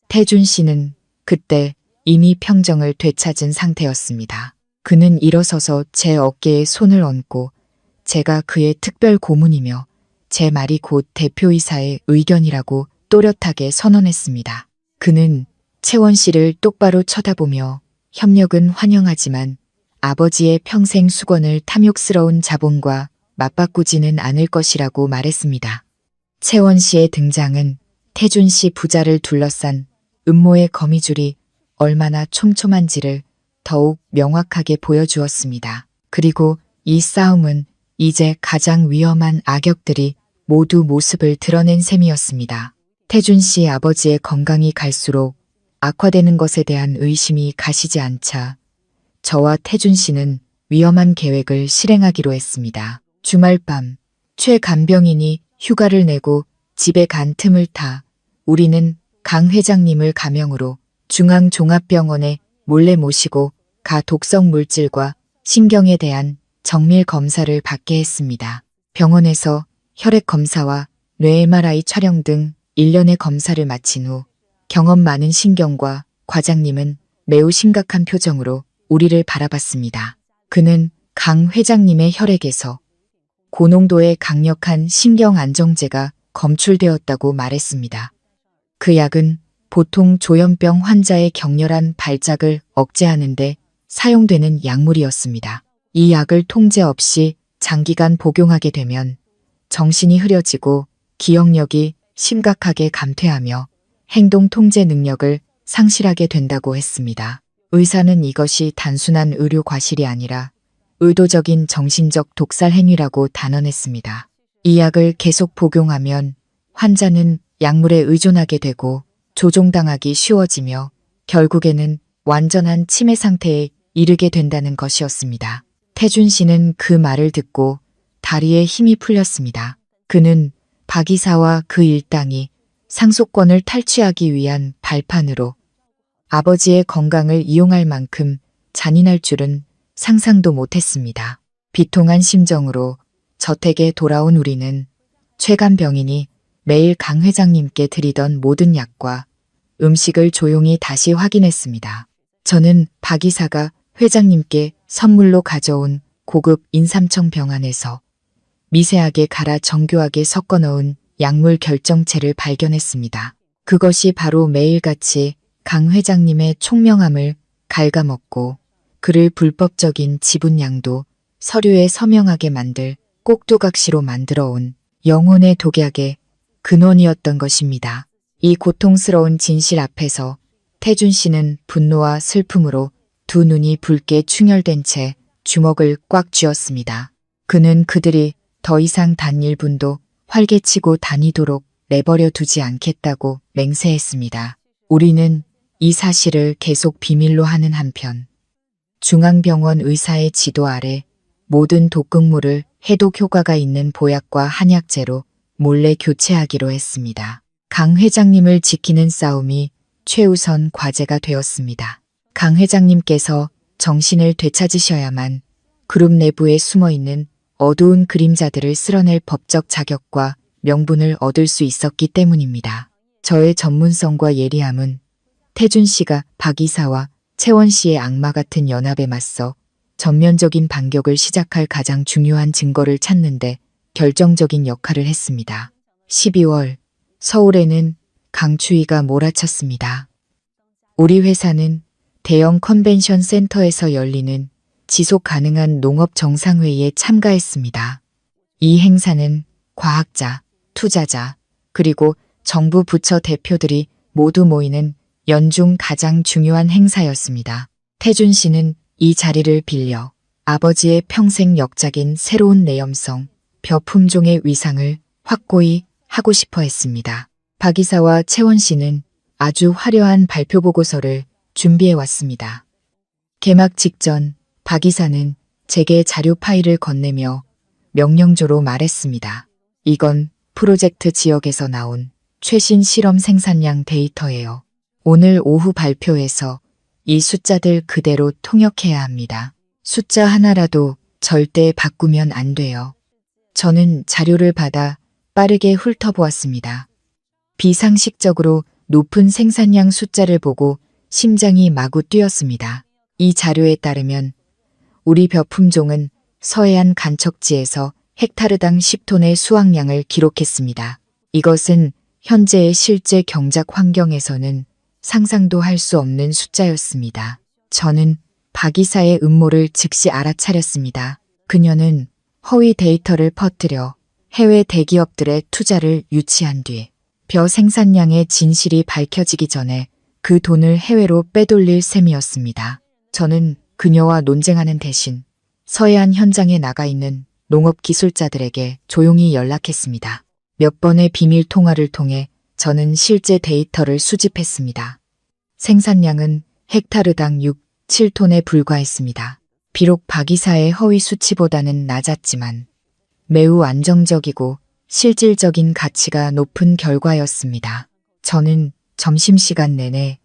태준 씨는 그때 이미 평정을 되찾은 상태였습니다. 그는 일어서서 제 어깨에 손을 얹고 제가 그의 특별 고문이며 제 말이 곧 대표이사의 의견이라고 또렷하게 선언했습니다. 그는 채원 씨를 똑바로 쳐다보며 협력은 환영하지만 아버지의 평생 수건을 탐욕스러운 자본과 맞바꾸지는 않을 것이라고 말했습니다. 채원 씨의 등장은 태준 씨 부자를 둘러싼 음모의 거미줄이 얼마나 촘촘한지를 더욱 명확하게 보여주었습니다. 그리고 이 싸움은 이제 가장 위험한 악역들이 모두 모습을 드러낸 셈이었습니다. 태준 씨 아버지의 건강이 갈수록 악화되는 것에 대한 의심이 가시지 않자 저와 태준 씨는 위험한 계획을 실행하기로 했습니다. 주말 밤 최 간병인이 휴가를 내고 집에 간 틈을 타 우리는 강 회장님을 가명으로 중앙종합병원에 몰래 모시고 가 독성 물질과 신경에 대한 정밀 검사를 받게 했습니다. 병원에서 혈액 검사와 뇌 MRI 촬영 등 일련의 검사를 마친 후 경험 많은 신경과 과장님은 매우 심각한 표정으로 우리를 바라봤습니다. 그는 강 회장님의 혈액에서 고농도의 강력한 신경 안정제가 검출되었다고 말했습니다. 그 약은 보통 조현병 환자의 격렬한 발작을 억제하는 데 사용되는 약물이었습니다. 이 약을 통제 없이 장기간 복용하게 되면 정신이 흐려지고 기억력이 심각하게 감퇴하며 행동 통제 능력을 상실하게 된다고 했습니다. 의사는 이것이 단순한 의료 과실이 아니라 의도적인 정신적 독살 행위라고 단언했습니다. 이 약을 계속 복용하면 환자는 약물에 의존하게 되고 조종당하기 쉬워지며 결국에는 완전한 치매 상태에 이르게 된다는 것이었습니다. 태준 씨는 그 말을 듣고 다리에 힘이 풀렸습니다. 그는 박 이사와 그 일당이 상속권을 탈취하기 위한 발판으로 아버지의 건강을 이용할 만큼 잔인할 줄은 상상도 못했습니다. 비통한 심정으로 저택에 돌아온 우리는 최간병인이 매일 강 회장님께 드리던 모든 약과 음식을 조용히 다시 확인했습니다. 저는 박 이사가 회장님께 선물로 가져온 고급 인삼청 병안에서 미세하게 갈아 정교하게 섞어 넣은 약물 결정체를 발견했습니다. 그것이 바로 매일같이 강 회장님의 총명함을 갉아먹고 그를 불법적인 지분 양도 서류에 서명하게 만들 꼭두각시로 만들어 온 영혼의 독약의 근원이었던 것입니다. 이 고통스러운 진실 앞에서 태준 씨는 분노와 슬픔으로 두 눈이 붉게 충혈된 채 주먹을 꽉 쥐었습니다. 그는 그들이 더 이상 단 1분도 활개치고 다니도록 내버려 두지 않겠다고 맹세했습니다. 우리는 이 사실을 계속 비밀로 하는 한편 중앙병원 의사의 지도 아래 모든 독극물을 해독 효과가 있는 보약과 한약재로 몰래 교체하기로 했습니다. 강 회장님을 지키는 싸움이 최우선 과제가 되었습니다. 강 회장님께서 정신을 되찾으셔야만 그룹 내부에 숨어있는 어두운 그림자들을 쓸어낼 법적 자격과 명분을 얻을 수 있었기 때문입니다. 저의 전문성과 예리함은 태준 씨가 박 이사와 채원 씨의 악마 같은 연합에 맞서 전면적인 반격을 시작할 가장 중요한 증거를 찾는데 결정적인 역할을 했습니다. 12월 서울에는 강추위가 몰아쳤습니다. 우리 회사는 대형 컨벤션 센터에서 열리는 지속 가능한 농업 정상회의에 참가했습니다. 이 행사는 과학자, 투자자, 그리고 정부 부처 대표들이 모두 모이는 연중 가장 중요한 행사였습니다. 태준 씨는 이 자리를 빌려 아버지의 평생 역작인 새로운 내염성, 벼 품종의 위상을 확고히 하고 싶어 했습니다. 박 이사와 채원 씨는 아주 화려한 발표 보고서를 준비해 왔습니다. 개막 직전 박 이사는 제게 자료 파일을 건네며 명령조로 말했습니다. 이건 프로젝트 지역에서 나온 최신 실험 생산량 데이터예요. 오늘 오후 발표에서 이 숫자들 그대로 통역해야 합니다. 숫자 하나라도 절대 바꾸면 안 돼요. 저는 자료를 받아 빠르게 훑어보았습니다. 비상식적으로 높은 생산량 숫자를 보고 심장이 마구 뛰었습니다. 이 자료에 따르면 우리 벼 품종은 서해안 간척지에서 헥타르당 10톤의 수확량을 기록했습니다. 이것은 현재의 실제 경작 환경에서는 상상도 할 수 없는 숫자였습니다. 저는 박 이사의 음모를 즉시 알아차렸습니다. 그녀는 허위 데이터를 퍼뜨려 해외 대기업들의 투자를 유치한 뒤 벼 생산량의 진실이 밝혀지기 전에 그 돈을 해외로 빼돌릴 셈이었습니다. 저는 그녀와 논쟁하는 대신 서해안 현장에 나가 있는 농업 기술자들에게 조용히 연락했습니다. 몇 번의 비밀 통화를 통해 저는 실제 데이터를 수집했습니다. 생산량은 헥타르당 6, 7톤에 불과했습니다. 비록 박 이사의 허위 수치보다는 낮았지만 매우 안정적이고 실질적인 가치가 높은 결과였습니다. 저는 점심시간 내내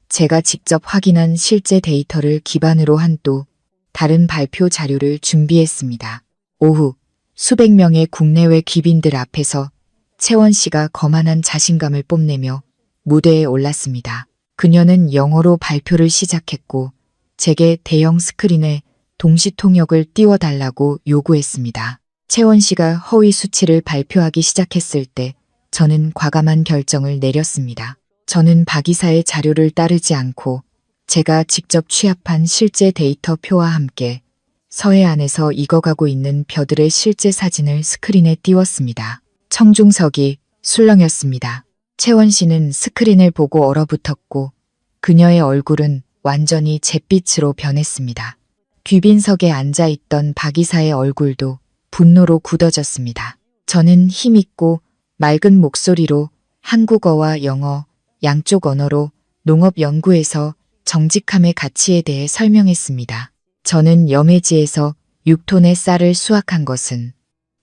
제가 직접 확인한 실제 데이터를 기반으로 한 또 다른 발표 자료를 준비했습니다. 오후 수백 명의 국내외 귀빈들 앞에서 채원 씨가 거만한 자신감을 뽐내며 무대에 올랐습니다. 그녀는 영어로 발표를 시작했고 제게 대형 스크린에 동시 통역을 띄워달라고 요구했습니다. 채원 씨가 허위 수치를 발표하기 시작했을 때 저는 과감한 결정을 내렸습니다. 저는 박 이사의 자료를 따르지 않고 제가 직접 취합한 실제 데이터 표와 함께 서해안에서 익어가고 있는 벼들의 실제 사진을 스크린에 띄웠습니다. 청중석이 술렁였습니다. 채원 씨는 스크린을 보고 얼어붙었고 그녀의 얼굴은 완전히 잿빛으로 변했습니다. 귀빈석에 앉아있던 박 이사의 얼굴도 분노로 굳어졌습니다. 저는 힘있고 맑은 목소리로 한국어와 영어, 양쪽 언어로 농업 연구에서 정직함의 가치에 대해 설명했습니다. 저는 염해지에서 6톤의 쌀을 수확한 것은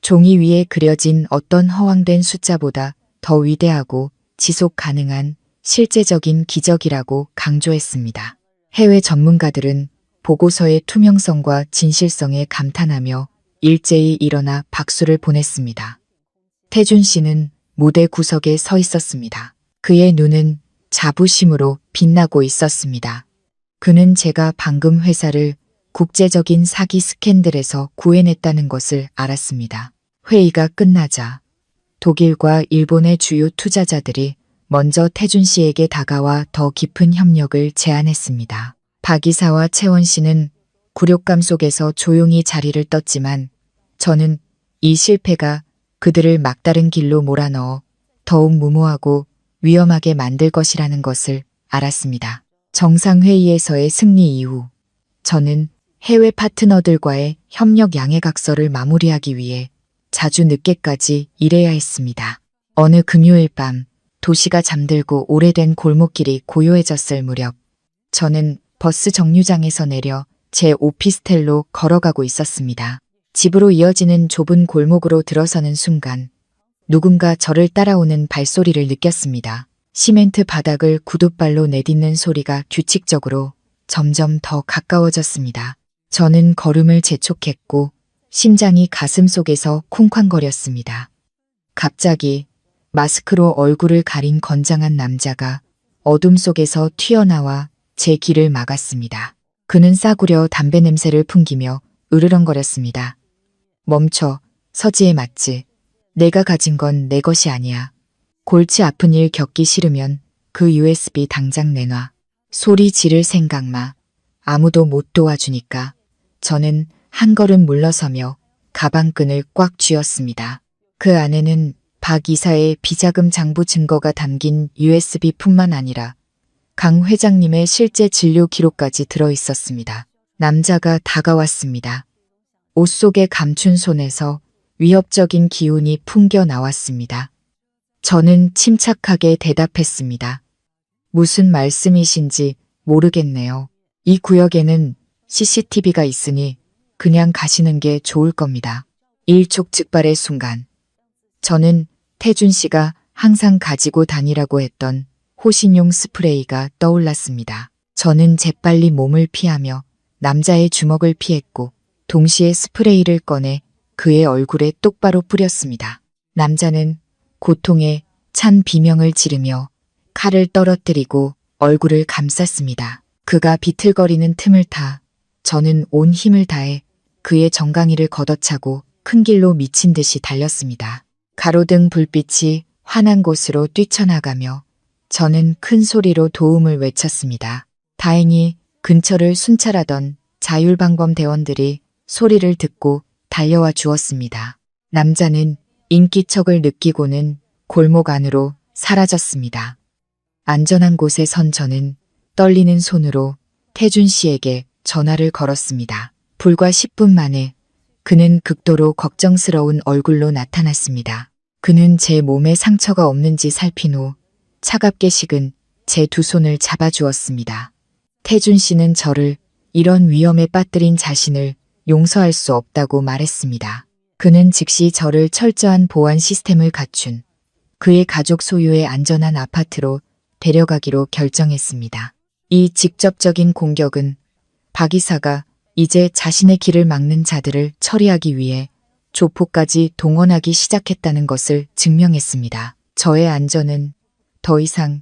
종이 위에 그려진 어떤 허황된 숫자보다 더 위대하고 지속 가능한 실제적인 기적이라고 강조했습니다. 해외 전문가들은 보고서의 투명성과 진실성에 감탄하며 일제히 일어나 박수를 보냈습니다. 태준 씨는 무대 구석에 서 있었습니다. 그의 눈은 자부심으로 빛나고 있었습니다. 그는 제가 방금 회사를 국제적인 사기 스캔들에서 구해냈다는 것을 알았습니다. 회의가 끝나자 독일과 일본의 주요 투자자들이 먼저 태준 씨에게 다가와 더 깊은 협력을 제안했습니다. 박 이사와 채원 씨는 굴욕감 속에서 조용히 자리를 떴지만 저는 이 실패가 그들을 막다른 길로 몰아넣어 더욱 무모하고 위험하게 만들 것이라는 것을 알았습니다. 정상회의에서의 승리 이후 저는 해외 파트너들과의 협력 양해각서를 마무리하기 위해 자주 늦게까지 일해야 했습니다. 어느 금요일 밤 도시가 잠들고 오래된 골목길이 고요해졌을 무렵 저는 버스 정류장에서 내려 제 오피스텔로 걸어가고 있었습니다. 집으로 이어지는 좁은 골목으로 들어서는 순간 누군가 저를 따라오는 발소리를 느꼈습니다. 시멘트 바닥을 구둣발로 내딛는 소리가 규칙적으로 점점 더 가까워졌습니다. 저는 걸음을 재촉했고 심장이 가슴 속에서 쿵쾅거렸습니다. 갑자기 마스크로 얼굴을 가린 건장한 남자가 어둠 속에서 튀어나와 제 길을 막았습니다. 그는 싸구려 담배 냄새를 풍기며 으르렁거렸습니다. 멈춰, 서지에 맞지. 내가 가진 건 내 것이 아니야. 골치 아픈 일 겪기 싫으면 그 USB 당장 내놔. 소리 지를 생각 마. 아무도 못 도와주니까. 저는 한 걸음 물러서며 가방끈을 꽉 쥐었습니다. 그 안에는 박 이사의 비자금 장부 증거가 담긴 USB뿐만 아니라 강 회장님의 실제 진료 기록까지 들어있었습니다. 남자가 다가왔습니다. 옷 속에 감춘 손에서 위협적인 기운이 풍겨 나왔습니다. 저는 침착하게 대답했습니다. 무슨 말씀이신지 모르겠네요. 이 구역에는 CCTV가 있으니 그냥 가시는 게 좋을 겁니다. 일촉즉발의 순간 저는 태준 씨가 항상 가지고 다니라고 했던 호신용 스프레이가 떠올랐습니다. 저는 재빨리 몸을 피하며 남자의 주먹을 피했고 동시에 스프레이를 꺼내 그의 얼굴에 똑바로 뿌렸습니다. 남자는 고통에 찬 비명을 지르며 칼을 떨어뜨리고 얼굴을 감쌌습니다. 그가 비틀거리는 틈을 타 저는 온 힘을 다해 그의 정강이를 걷어차고 큰 길로 미친 듯이 달렸습니다. 가로등 불빛이 환한 곳으로 뛰쳐나가며 저는 큰 소리로 도움을 외쳤습니다. 다행히 근처를 순찰하던 자율방범 대원들이 소리를 듣고 달려와 주었습니다. 남자는 인기척을 느끼고는 골목 안으로 사라졌습니다. 안전한 곳에 선 저는 떨리는 손으로 태준 씨에게 전화를 걸었습니다. 불과 10분 만에 그는 극도로 걱정스러운 얼굴로 나타났습니다. 그는 제 몸에 상처가 없는지 살핀 후 차갑게 식은 제 두 손을 잡아주었습니다. 태준 씨는 저를 이런 위험에 빠뜨린 자신을 용서할 수 없다고 말했습니다. 그는 즉시 저를 철저한 보안 시스템을 갖춘 그의 가족 소유의 안전한 아파트로 데려가기로 결정했습니다. 이 직접적인 공격은 박 이사가 이제 자신의 길을 막는 자들을 처리하기 위해 조폭까지 동원하기 시작했다는 것을 증명했습니다. 저의 안전은 더 이상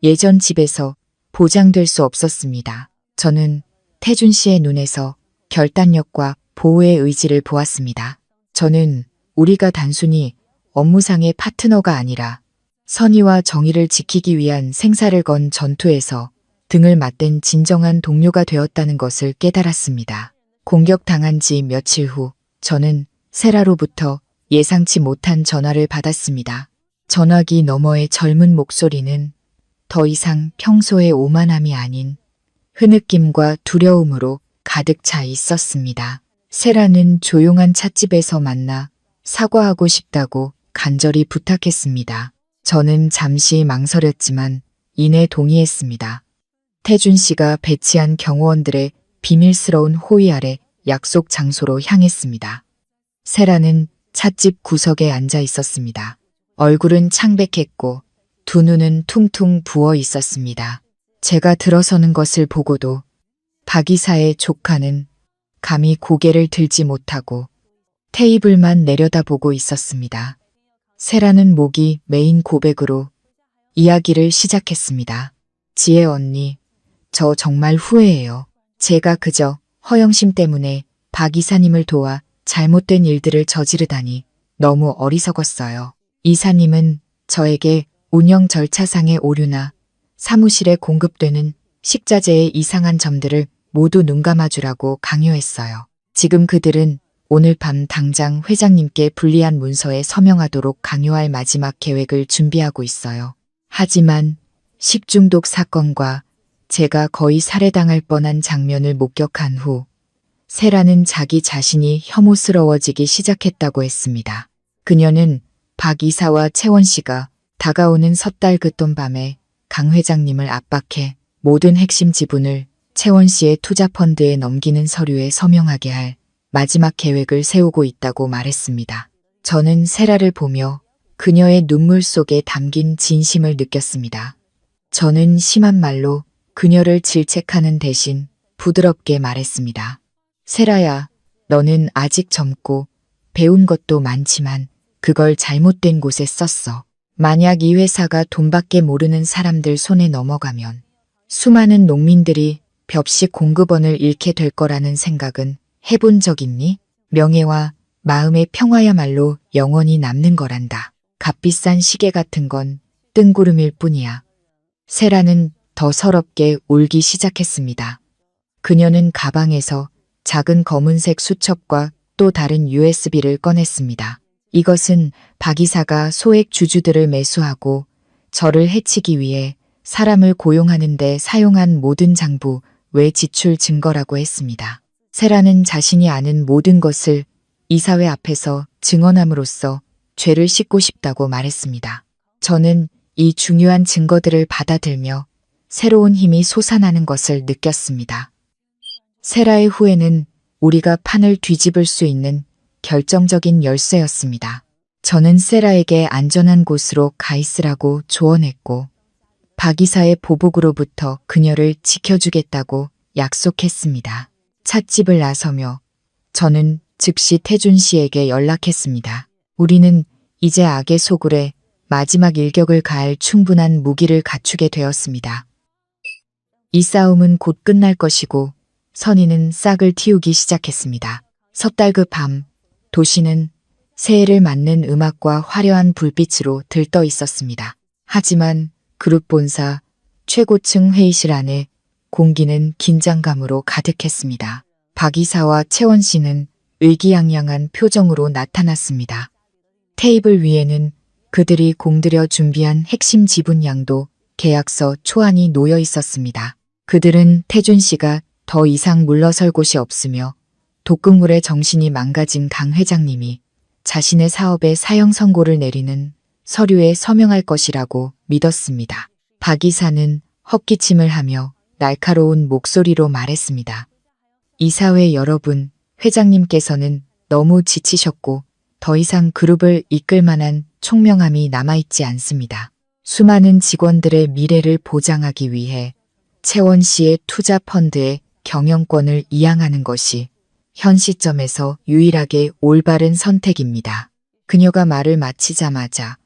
예전 집에서 보장될 수 없었습니다. 저는 태준 씨의 눈에서 결단력과 보호의 의지를 보았습니다. 저는 우리가 단순히 업무상의 파트너가 아니라 선의와 정의를 지키기 위한 생사를 건 전투에서 등을 맞댄 진정한 동료가 되었다는 것을 깨달았습니다. 공격당한 지 며칠 후 저는 세라로부터 예상치 못한 전화를 받았습니다. 전화기 너머의 젊은 목소리는 더 이상 평소의 오만함이 아닌 흐느낌과 두려움으로 가득 차 있었습니다. 세라는 조용한 찻집에서 만나 사과하고 싶다고 간절히 부탁했습니다. 저는 잠시 망설였지만 이내 동의했습니다. 태준 씨가 배치한 경호원들의 비밀스러운 호의 아래 약속 장소로 향했습니다. 세라는 찻집 구석에 앉아 있었습니다. 얼굴은 창백했고 두 눈은 퉁퉁 부어 있었습니다. 제가 들어서는 것을 보고도 박 이사의 조카는 감히 고개를 들지 못하고 테이블만 내려다보고 있었습니다. 세라는 목이 메인 고백으로 이야기를 시작했습니다. 지혜 언니, 저 정말 후회해요. 제가 그저 허영심 때문에 박 이사님을 도와 잘못된 일들을 저지르다니 너무 어리석었어요. 이사님은 저에게 운영 절차상의 오류나 사무실에 공급되는 식자재의 이상한 점들을 모두 눈감아주라고 강요했어요. 지금 그들은 오늘 밤 당장 회장님께 불리한 문서에 서명하도록 강요할 마지막 계획을 준비하고 있어요. 하지만 식중독 사건과 제가 거의 살해당할 뻔한 장면을 목격한 후 세라는 자기 자신이 혐오스러워지기 시작했다고 했습니다. 그녀는 박 이사와 채원 씨가 다가오는 섣달 긋던 밤에 강 회장님을 압박해 모든 핵심 지분을 채원 씨의 투자펀드에 넘기는 서류에 서명하게 할 마지막 계획을 세우고 있다고 말했습니다. 저는 세라를 보며 그녀의 눈물 속에 담긴 진심을 느꼈습니다. 저는 심한 말로 그녀를 질책하는 대신 부드럽게 말했습니다. 세라야, 너는 아직 젊고 배운 것도 많지만 그걸 잘못된 곳에 썼어. 만약 이 회사가 돈밖에 모르는 사람들 손에 넘어가면 수많은 농민들이 벽식 공급원을 잃게 될 거라는 생각은 해본 적 있니? 명예와 마음의 평화야말로 영원히 남는 거란다. 값비싼 시계 같은 건 뜬구름일 뿐이야. 세라는 더 서럽게 울기 시작했습니다. 그녀는 가방에서 작은 검은색 수첩과 또 다른 USB를 꺼냈습니다. 이것은 박 이사가 소액 주주들을 매수하고 저를 해치기 위해 사람을 고용하는 데 사용한 모든 장부 외 지출 증거라고 했습니다. 세라는 자신이 아는 모든 것을 이사회 앞에서 증언함으로써 죄를 씻고 싶다고 말했습니다. 저는 이 중요한 증거들을 받아들며 새로운 힘이 솟아나는 것을 느꼈습니다. 세라의 후회는 우리가 판을 뒤집을 수 있는 결정적인 열쇠였습니다. 저는 세라에게 안전한 곳으로 가 있으라고 조언했고 박 이사의 보복으로부터 그녀를 지켜주겠다고 약속했습니다. 찻집을 나서며 저는 즉시 태준 씨에게 연락했습니다. 우리는 이제 악의 소굴에 마지막 일격을 가할 충분한 무기를 갖추게 되었습니다. 이 싸움은 곧 끝날 것이고 선의는 싹을 틔우기 시작했습니다. 섣달그 밤, 도시는 새해를 맞는 음악과 화려한 불빛으로 들떠 있었습니다. 하지만 그룹 본사 최고층 회의실 안에 공기는 긴장감으로 가득했습니다. 박 이사와 채원 씨는 의기양양한 표정으로 나타났습니다. 테이블 위에는 그들이 공들여 준비한 핵심 지분양도 계약서 초안이 놓여 있었습니다. 그들은 태준 씨가 더 이상 물러설 곳이 없으며 독극물의 정신이 망가진 강 회장님이 자신의 사업에 사형 선고를 내리는 서류에 서명할 것이라고 믿었습니다. 박 이사는 헛기침을 하며 날카로운 목소리로 말했습니다. 이사회 여러분, 회장님께서는 너무 지치셨고 더 이상 그룹을 이끌 만한 총명함이 남아있지 않습니다. 수많은 직원들의 미래를 보장하기 위해 채원 씨의 투자 펀드의 경영권을 이양하는 것이 현 시점에서 유일하게 올바른 선택입니다. 그녀가 말을 마치자마자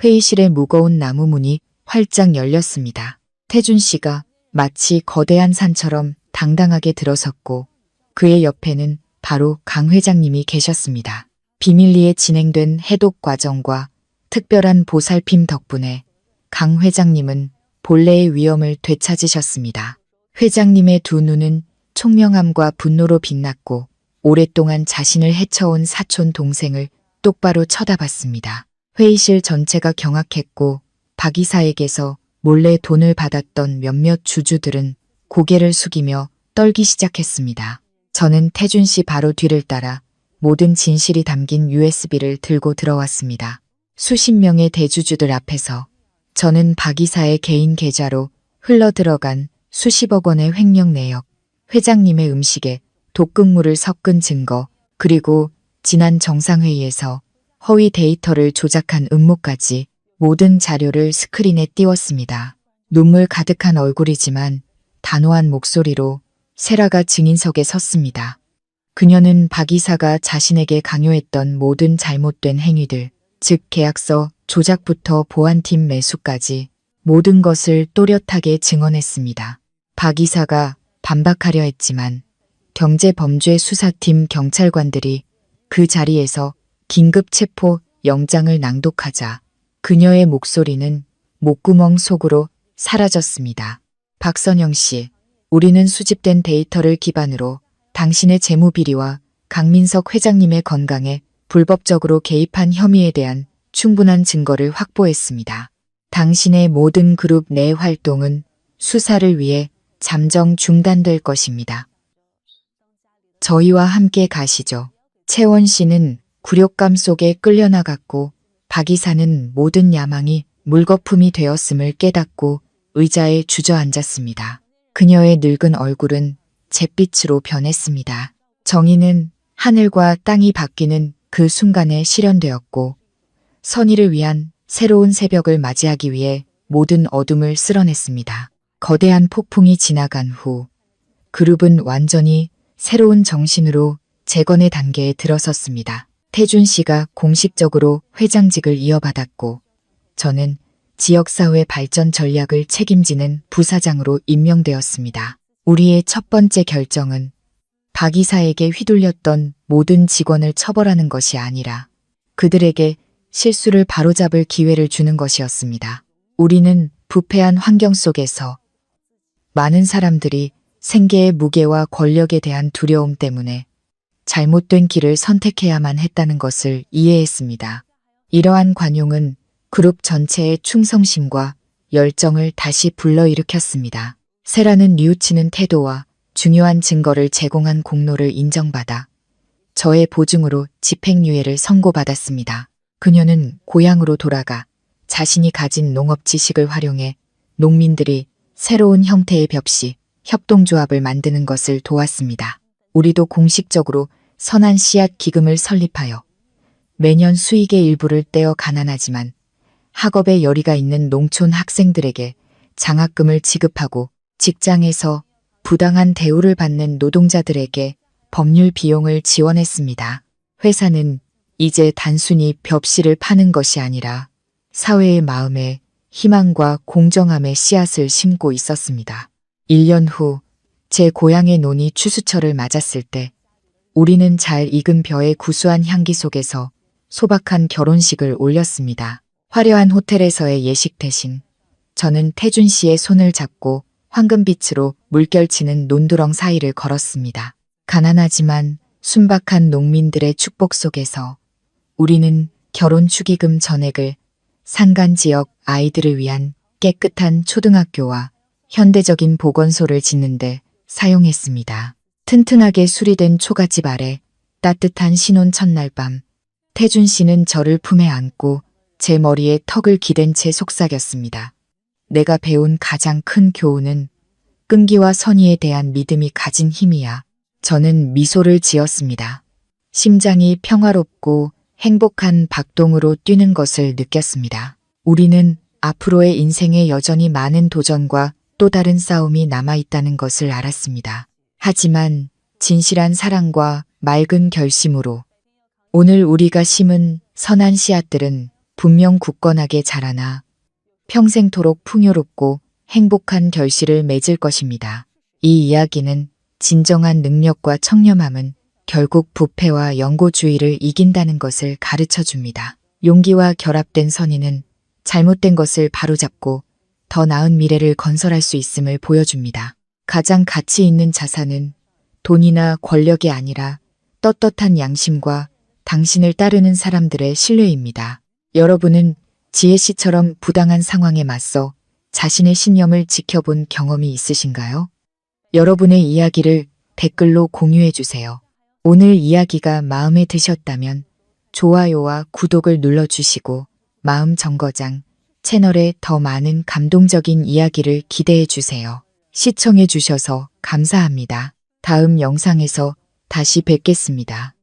회의실의 무거운 나무 문이 활짝 열렸습니다. 태준 씨가 마치 거대한 산처럼 당당하게 들어섰고 그의 옆에는 바로 강 회장님이 계셨습니다. 비밀리에 진행된 해독 과정과 특별한 보살핌 덕분에 강 회장님은 본래의 위엄을 되찾으셨습니다. 회장님의 두 눈은 총명함과 분노로 빛났고 오랫동안 자신을 해쳐온 사촌 동생을 똑바로 쳐다봤습니다. 회의실 전체가 경악했고 박 이사에게서 몰래 돈을 받았던 몇몇 주주들은 고개를 숙이며 떨기 시작했습니다. 저는 태준 씨 바로 뒤를 따라 모든 진실이 담긴 USB를 들고 들어왔습니다. 수십 명의 대주주들 앞에서 저는 박 이사의 개인 계좌로 흘러들어간 수십억 원의 횡령 내역, 회장님의 음식에 독극물을 섞은 증거, 그리고 지난 정상회의에서 허위 데이터를 조작한 음모까지 모든 자료를 스크린에 띄웠습니다. 눈물 가득한 얼굴이지만 단호한 목소리로 세라가 증인석에 섰습니다. 그녀는 박 이사가 자신에게 강요했던 모든 잘못된 행위들, 즉 계약서 조작부터 보안팀 매수까지 모든 것을 또렷하게 증언했습니다. 박 이사가 반박하려 했지만 경제범죄수사팀 경찰관들이 그 자리에서 긴급 체포 영장을 낭독하자 그녀의 목소리는 목구멍 속으로 사라졌습니다. 박선영 씨, 우리는 수집된 데이터를 기반으로 당신의 재무비리와 강민석 회장님의 건강에 불법적으로 개입한 혐의에 대한 충분한 증거를 확보했습니다. 당신의 모든 그룹 내 활동은 수사를 위해 잠정 중단될 것입니다. 저희와 함께 가시죠. 채원 씨는 굴욕감 속에 끌려나갔고 박 이사는 모든 야망이 물거품이 되었음을 깨닫고 의자에 주저앉았습니다. 그녀의 늙은 얼굴은 잿빛으로 변했습니다. 정의는 하늘과 땅이 바뀌는 그 순간에 실현되었고 선의를 위한 새로운 새벽을 맞이하기 위해 모든 어둠을 쓸어냈습니다. 거대한 폭풍이 지나간 후 그룹은 완전히 새로운 정신으로 재건의 단계에 들어섰습니다. 태준 씨가 공식적으로 회장직을 이어받았고 저는 지역사회 발전 전략을 책임지는 부사장으로 임명되었습니다. 우리의 첫 번째 결정은 박 이사에게 휘둘렸던 모든 직원을 처벌하는 것이 아니라 그들에게 실수를 바로잡을 기회를 주는 것이었습니다. 우리는 부패한 환경 속에서 많은 사람들이 생계의 무게와 권력에 대한 두려움 때문에 잘못된 길을 선택해야만 했다는 것을 이해했습니다. 이러한 관용은 그룹 전체의 충성심과 열정을 다시 불러일으켰습니다. 세라는 뉘우치는 태도와 중요한 증거를 제공한 공로를 인정받아 저의 보증으로 집행유예를 선고받았습니다. 그녀는 고향으로 돌아가 자신이 가진 농업 지식을 활용해 농민들이 새로운 형태의 벽시, 협동조합을 만드는 것을 도왔습니다. 우리도 공식적으로 선한 씨앗 기금을 설립하여 매년 수익의 일부를 떼어 가난하지만 학업에 열의가 있는 농촌 학생들에게 장학금을 지급하고 직장에서 부당한 대우를 받는 노동자들에게 법률 비용을 지원했습니다. 회사는 이제 단순히 벽시를 파는 것이 아니라 사회의 마음에 희망과 공정함의 씨앗을 심고 있었습니다. 1년 후 제 고향의 논이 추수철을 맞았을 때 우리는 잘 익은 벼의 구수한 향기 속에서 소박한 결혼식을 올렸습니다. 화려한 호텔에서의 예식 대신 저는 태준 씨의 손을 잡고 황금빛으로 물결치는 논두렁 사이를 걸었습니다. 가난하지만 순박한 농민들의 축복 속에서 우리는 결혼 축의금 전액을 산간 지역 아이들을 위한 깨끗한 초등학교와 현대적인 보건소를 짓는데 사용했습니다. 튼튼하게 수리된 초가집 아래 따뜻한 신혼 첫날 밤 태준 씨는 저를 품에 안고 제 머리에 턱을 기댄 채 속삭였습니다. 내가 배운 가장 큰 교훈은 끈기와 선의에 대한 믿음이 가진 힘이야. 저는 미소를 지었습니다. 심장이 평화롭고 행복한 박동으로 뛰는 것을 느꼈습니다. 우리는 앞으로의 인생에 여전히 많은 도전과 또 다른 싸움이 남아있다는 것을 알았습니다. 하지만 진실한 사랑과 맑은 결심으로 오늘 우리가 심은 선한 씨앗들은 분명 굳건하게 자라나 평생토록 풍요롭고 행복한 결실을 맺을 것입니다. 이 이야기는 진정한 능력과 청렴함은 결국 부패와 영고주의를 이긴다는 것을 가르쳐 줍니다. 용기와 결합된 선의는 잘못된 것을 바로잡고 더 나은 미래를 건설할 수 있음을 보여줍니다. 가장 가치 있는 자산은 돈이나 권력이 아니라 떳떳한 양심과 당신을 따르는 사람들의 신뢰입니다. 여러분은 지혜 씨처럼 부당한 상황에 맞서 자신의 신념을 지켜본 경험이 있으신가요? 여러분의 이야기를 댓글로 공유해 주세요. 오늘 이야기가 마음에 드셨다면 좋아요와 구독을 눌러주시고 마음정거장 채널에 더 많은 감동적인 이야기를 기대해 주세요. 시청해 주셔서 감사합니다. 다음 영상에서 다시 뵙겠습니다.